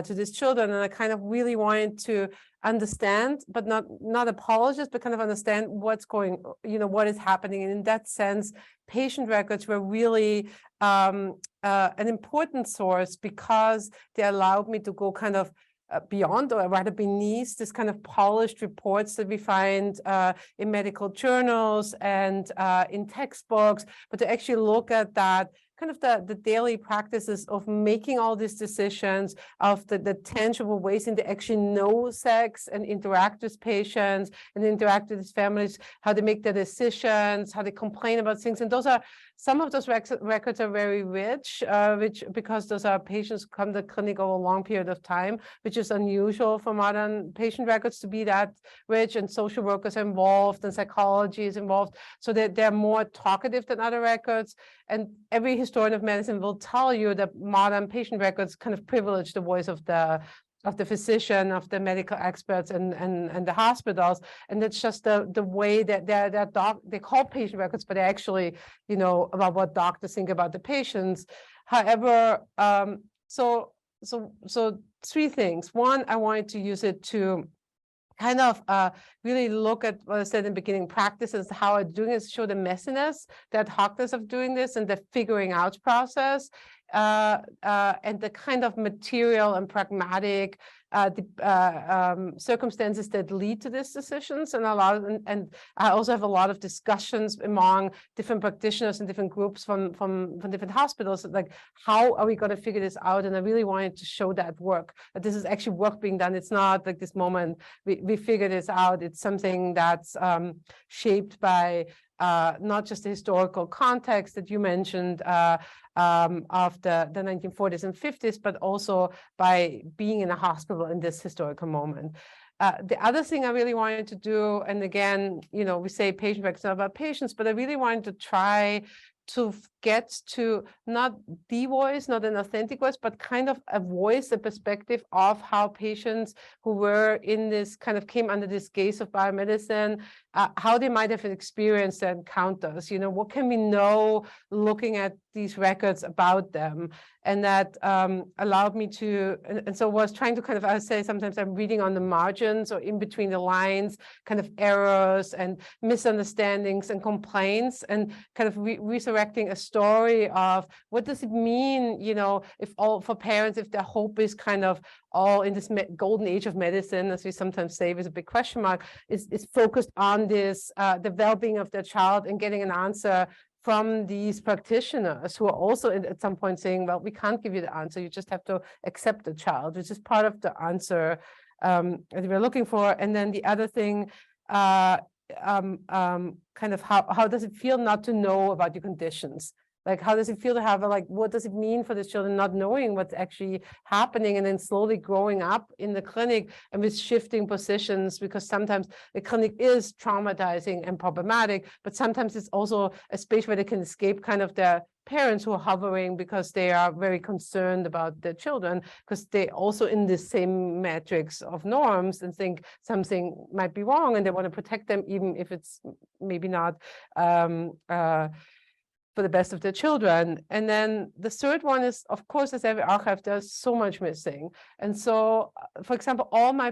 to these children. And I kind of really wanted to understand, but not apologize, but kind of understand what's going, what is happening. And in that sense, patient records were really an important source, because they allowed me to go kind of beyond, or rather beneath, this kind of polished reports that we find in medical journals and in textbooks, but to actually look at that kind of the daily practices of making all these decisions, of the tangible ways in they actually know sex and interact with patients and interact with these families, how they make their decisions, how they complain about things. And those are, some of those records are very rich, because those are patients who come to the clinic over a long period of time, which is unusual for modern patient records to be that rich, and social workers are involved and psychology is involved. So they're more talkative than other records. And every historian of medicine will tell you that modern patient records kind of privilege the voice of the physician, of the medical experts and the hospitals. And that's just the way that they call patient records, but they're actually, about what doctors think about the patients. However, so 3 things. 1, I wanted to use it to kind of really look at what I said in the beginning, practices, how I'm doing it, show the messiness, the ad hocness of doing this, and the figuring out process, and the kind of material and pragmatic circumstances that lead to these decisions. And and I also have a lot of discussions among different practitioners and different groups from different hospitals, like, how are we going to figure this out? And I really wanted to show that work, that this is actually work being done. It's not like this moment we figure this out. It's something that's shaped by not just the historical context that you mentioned of the 1940s and 50s, but also by being in a hospital in this historical moment. The other thing I really wanted to do, and again, we say patient records not about patients, but I really wanted to try to get to not the voice, not an authentic voice, but kind of a voice, a perspective of how patients who were in this kind of came under this gaze of biomedicine, how they might have experienced their encounters. What can we know looking at these records about them? And that allowed me to, and so was trying to kind of, I would say sometimes I'm reading on the margins or in between the lines, kind of errors and misunderstandings and complaints, and kind of resurrecting a story of what does it mean, if all for parents, if their hope is kind of all in this golden age of medicine, as we sometimes say with a big question mark, is focused on this, the well-being of their child and getting an answer from these practitioners who are also at some point saying, well, we can't give you the answer. You just have to accept the child, which is part of the answer that we're looking for. And then the other thing, kind of how does it feel not to know about your conditions? Like, how does it feel to have what does it mean for the children not knowing what's actually happening and then slowly growing up in the clinic and with shifting positions, because sometimes the clinic is traumatizing and problematic, but sometimes it's also a space where they can escape kind of their parents who are hovering because they are very concerned about their children, because they also in the same matrix of norms and think something might be wrong and they want to protect them, even if it's maybe not for the best of their children. And then the third one is, of course, as every archive, there's so much missing. And so, for example, all my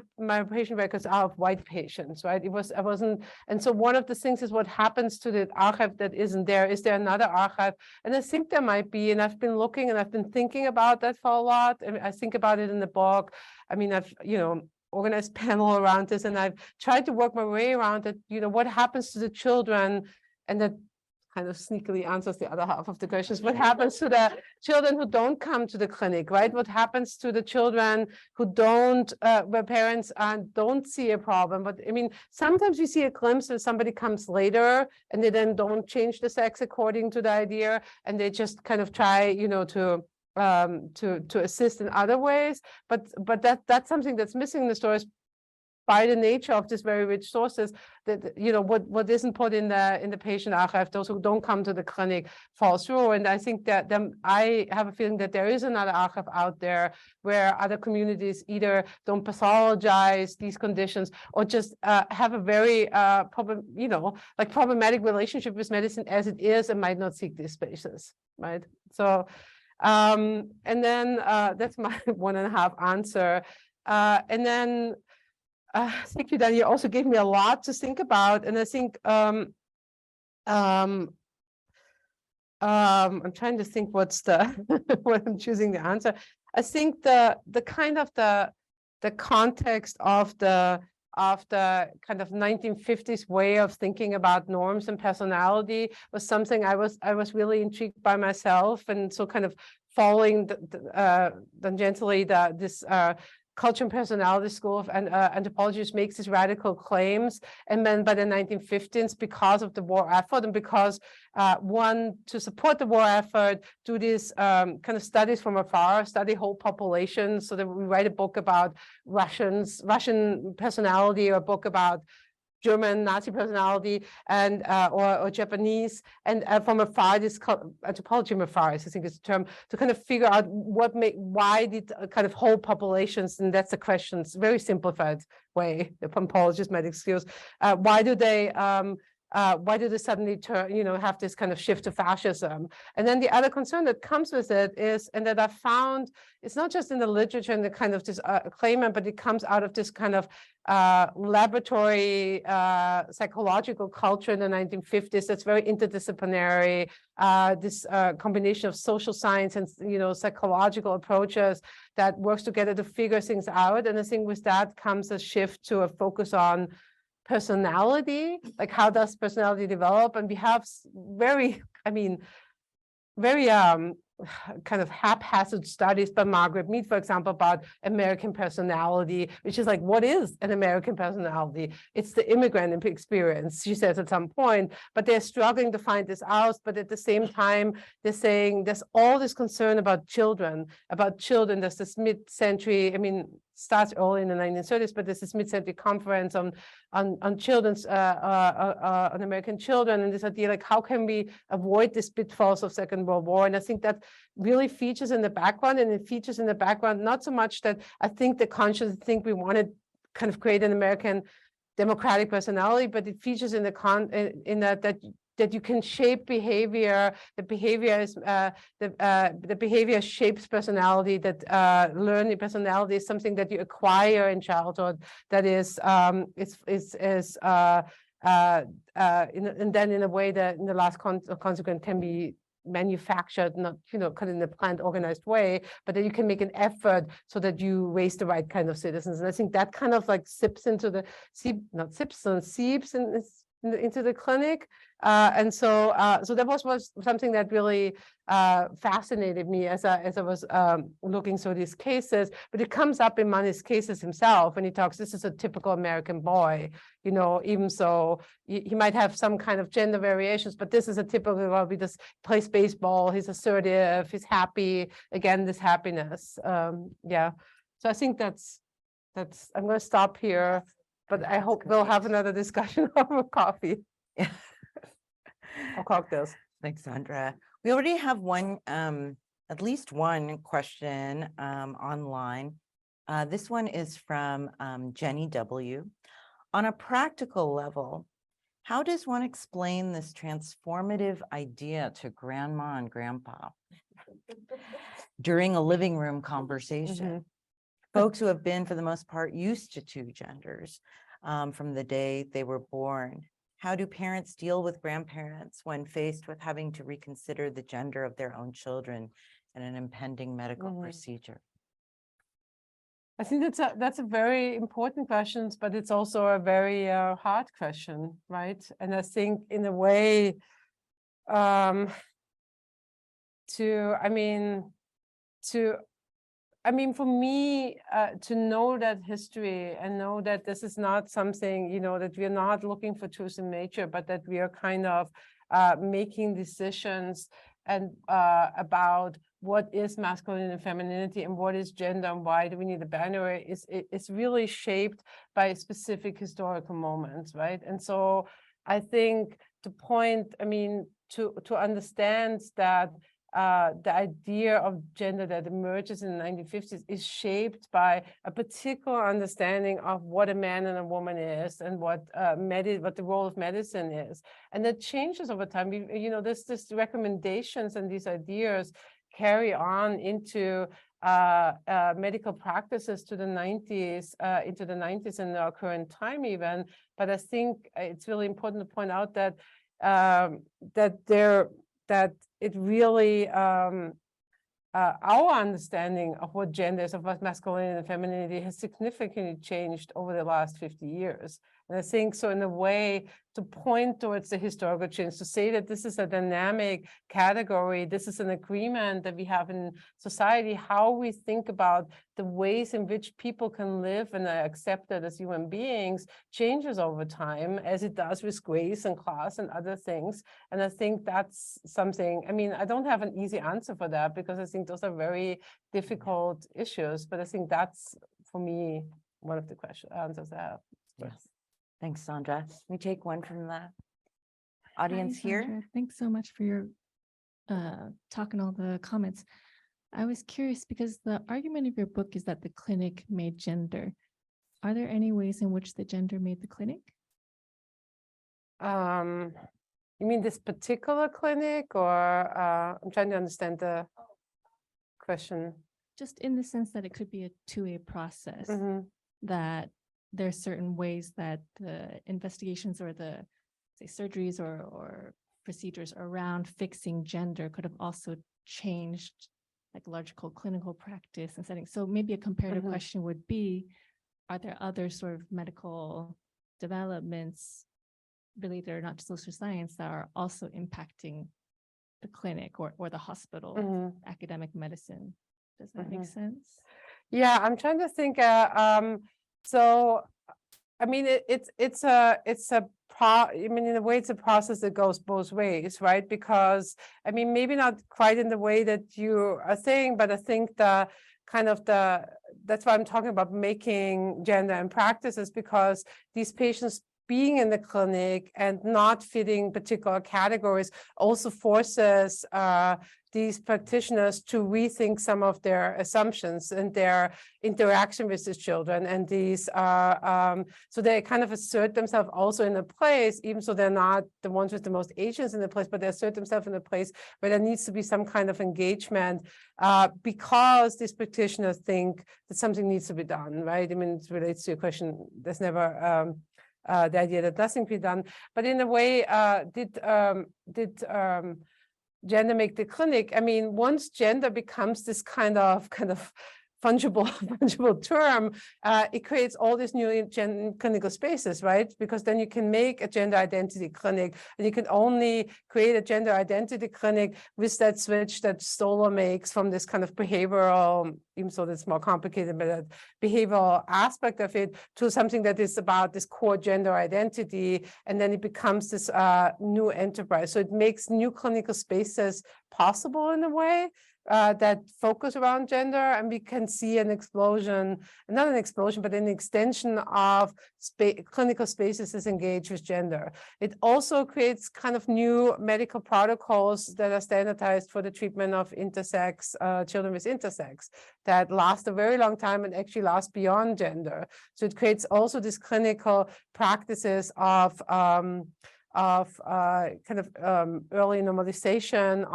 patient records are of white patients, right? And so one of the things is what happens to the archive that isn't there. Is there another archive? And I think there might be, and I've been looking and I've been thinking about that for a lot. And I think about it in the book. I mean, I've, organized panel around this, and I've tried to work my way around it, what happens to the children, and that kind of sneakily answers the other half of the questions. What happens to the children who don't come to the clinic, right? What happens to the children who don't, where parents don't see a problem? But I mean, sometimes you see a glimpse when somebody comes later and they then don't change the sex according to the idea, and they just kind of try, to assist in other ways. But that's something that's missing in the stories, by the nature of these very rich sources, that what isn't put in the patient archive, those who don't come to the clinic fall through. And I think that I have a feeling that there is another archive out there where other communities either don't pathologize these conditions or just have a very problematic relationship with medicine as it is and might not seek these spaces, right? So and then that's my 1.5 answer. And then thank you, Danya. You also gave me a lot to think about, and I think I'm trying to think what's the when I'm choosing the answer. I think the kind of the context of the kind of 1950s way of thinking about norms and personality was something I was really intrigued by myself, and so kind of following tangentially this culture and personality school of anthropologists makes these radical claims. And then by the 1950s, because of the war effort and because to support the war effort, do these kind of studies from afar, study whole populations, so that we write a book about Russian personality, or a book about German Nazi personality, and or Japanese, and from afar, this anthropology from afar, I think is the term, to kind of figure out why did kind of whole populations, and that's the question, it's a very simplified way, the anthropologists might excuse, why do they suddenly turn, have this kind of shift to fascism? And then the other concern that comes with it is, and that I found, it's not just in the literature and the kind of this claimant, but it comes out of this kind of laboratory psychological culture in the 1950s that's very interdisciplinary, this combination of social science and psychological approaches that works together to figure things out. And I think with that comes a shift to a focus on personality, like how does personality develop? And we have very kind of haphazard studies by Margaret Mead, for example, about American personality, which is like, what is an American personality? It's the immigrant experience, she says at some point, but they're struggling to find this out. But at the same time, they're saying there's all this concern about children. There's this mid-century, starts early in the 1930s, but there's this mid-century conference on children's on American children, and this idea like how can we avoid these pitfalls of Second World War? And I think that really features in the background, and it features in the background not so much that I think the conscious think we want to kind of create an American democratic personality, but it features in the in that you can shape behavior. The behavior is the behavior shapes personality. That learning personality is something that you acquire in childhood. That is and then in a way that in the last consequence can be manufactured, not kind of in a planned, organized way, but that you can make an effort so that you raise the right kind of citizens. And I think that kind of like seeps into the into the clinic. And so that was something that really fascinated me as I was looking through these cases. But it comes up in Mani's cases himself when he talks, this is a typical American boy, even so he might have some kind of gender variations, but this is a typical, well, he just plays baseball, he's assertive, he's happy, again, this happiness. Yeah, so I think that's I'm going to stop here, but I hope we'll have another discussion over coffee. Yeah. Or cocktails. Thanks, Sandra. We already have one, at least one question online. This one is from Jenny W. On a practical level, how does one explain this transformative idea to grandma and grandpa during a living room conversation? Mm-hmm. Folks who have been, for the most part, used to two genders from the day they were born. How do parents deal with grandparents when faced with having to reconsider the gender of their own children in an impending medical procedure? I think that's a very important question, but it's also a very hard question, right? And I think in a way, for me, to know that history and know that this is not something, that we're not looking for truth in nature, but that we are kind of making decisions and about what is masculinity and femininity and what is gender and why do we need a binary is really shaped by specific historical moments, right? And so I think to understand that the idea of gender that emerges in the 1950s is shaped by a particular understanding of what a man and a woman is and what the role of medicine is, and that changes over time. This recommendations and these ideas carry on into medical practices to the 90s, into the 90s and our current time even. But I think it's really important to point out that it really, our understanding of what gender is, of what masculinity and femininity has significantly changed over the last 50 years. And I think so in a way to point towards the historical change, to say that this is a dynamic category, this is an agreement that we have in society, how we think about the ways in which people can live and are accepted as human beings changes over time, as it does with race and class and other things. And I think that's something, I don't have an easy answer for that because I think those are very difficult issues, but I think that's, for me, one of the answers I have. Yes. Thanks, Sandra. Let me take one from the audience here. Sandra. Thanks so much for your talk and all the comments. I was curious because the argument of your book is that the clinic made gender. Are there any ways in which the gender made the clinic? You mean this particular clinic, or I'm trying to understand the question. Just in the sense that it could be a two-way process, that there are certain ways that the investigations or the, say, surgeries or procedures around fixing gender could have also changed psychological clinical practice and settings. So maybe a comparative question would be, are there other sort of medical developments related or not to social science that are also impacting the clinic or the hospital, academic medicine? Does that make sense? Yeah, I'm trying to think. So, in a way, it's a process that goes both ways, right? Because, maybe not quite in the way that you are saying, but I think the kind of the that's why I'm talking about making gender and practices, because these patients being in the clinic and not fitting particular categories also forces these practitioners to rethink some of their assumptions and their interaction with these children. And these, so they kind of assert themselves also in a place, even so they're not the ones with the most agents in the place, but they assert themselves in a place where there needs to be some kind of engagement because these practitioners think that something needs to be done, right? I mean, it relates to your question. There's never the idea that nothing can be done, but in a way, did gender make the clinic? I mean, once gender becomes this kind of fungible term, it creates all these new clinical spaces, right? Because then you can make a gender identity clinic, and you can only create a gender identity clinic with that switch that Stoller makes from this kind of behavioral, even though it's more complicated, but that behavioral aspect of it to something that is about this core gender identity, and then it becomes this new enterprise. So it makes new clinical spaces possible in a way. That focus around gender, and we can see an explosion, not an explosion, but an extension of clinical spaces that engage with gender. It also creates kind of new medical protocols that are standardized for the treatment of intersex children with intersex that last a very long time and actually last beyond gender. So it creates also these clinical practices of early normalization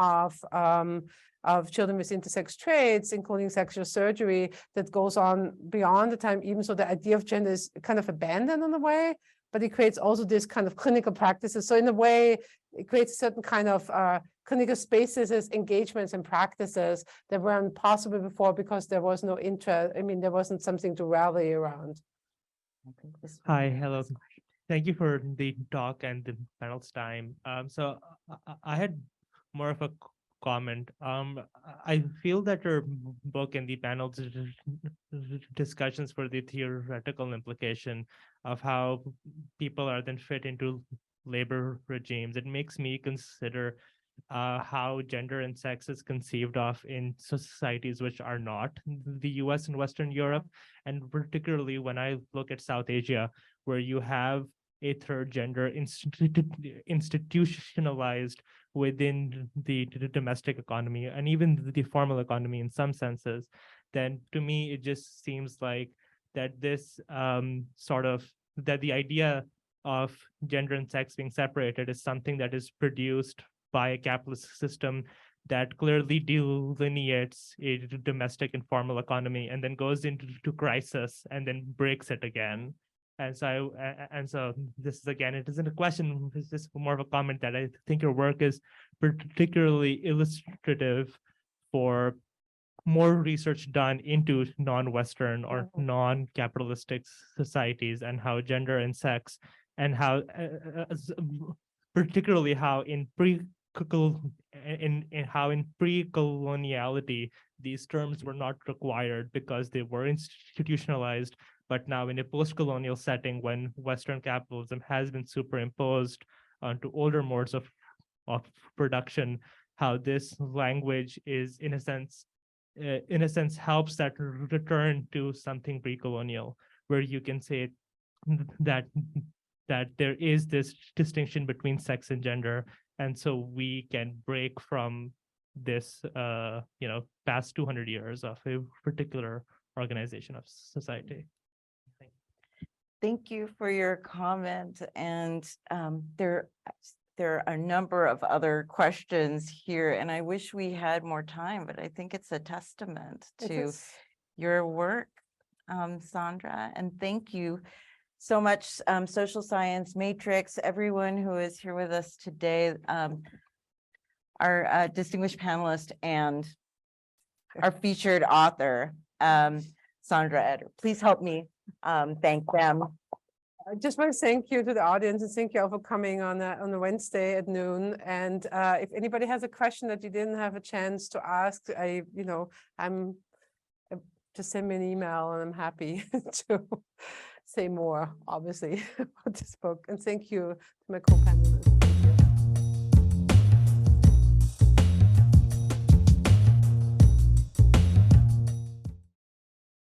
of children with intersex traits, including sexual surgery, that goes on beyond the time, even so the idea of gender is kind of abandoned in a way, but it creates also this kind of clinical practices. So in a way, it creates a certain kind of clinical spaces, engagements and practices that weren't possible before because there was no interest. I mean, there wasn't something to rally around. Hi, hello. Thank you for the talk and the panel's time. So I had more of a comment. I feel that your book and the panel's discussions for the theoretical implication of how people are then fit into labor regimes, it makes me consider how gender and sex is conceived of in societies which are not the US and Western Europe, and particularly when I look at South Asia, where you have a third gender institutionalized within the domestic economy and even the formal economy in some senses, then to me, it just seems like that this that the idea of gender and sex being separated is something that is produced by a capitalist system that clearly delineates a domestic and formal economy and then goes into crisis and then breaks it again. And so this is, again, it isn't a question, it's just more of a comment that I think your work is particularly illustrative for more research done into non-Western or non-capitalistic societies, and how gender and sex, and how particularly how in pre-coloniality these terms were not required because they were institutionalized. But now in a post-colonial setting, when Western capitalism has been superimposed onto older modes of production, how this language is, in a sense, helps that return to something pre-colonial, where you can say that there is this distinction between sex and gender, and so we can break from this, past 200 years of a particular organization of society. Thank you for your comment. And there are a number of other questions here, and I wish we had more time, but I think it's a testament to your work, Sandra. And thank you so much, Social Science Matrix, everyone who is here with us today, our distinguished panelist and our featured author, Sandra Eder. Please help me thank them. I just want to thank you to the audience, and thank you all for coming on a Wednesday at noon. And if anybody has a question that you didn't have a chance to ask, I'm just send me an email, and I'm happy to say more, obviously, about this book. And thank you to my co-panelists.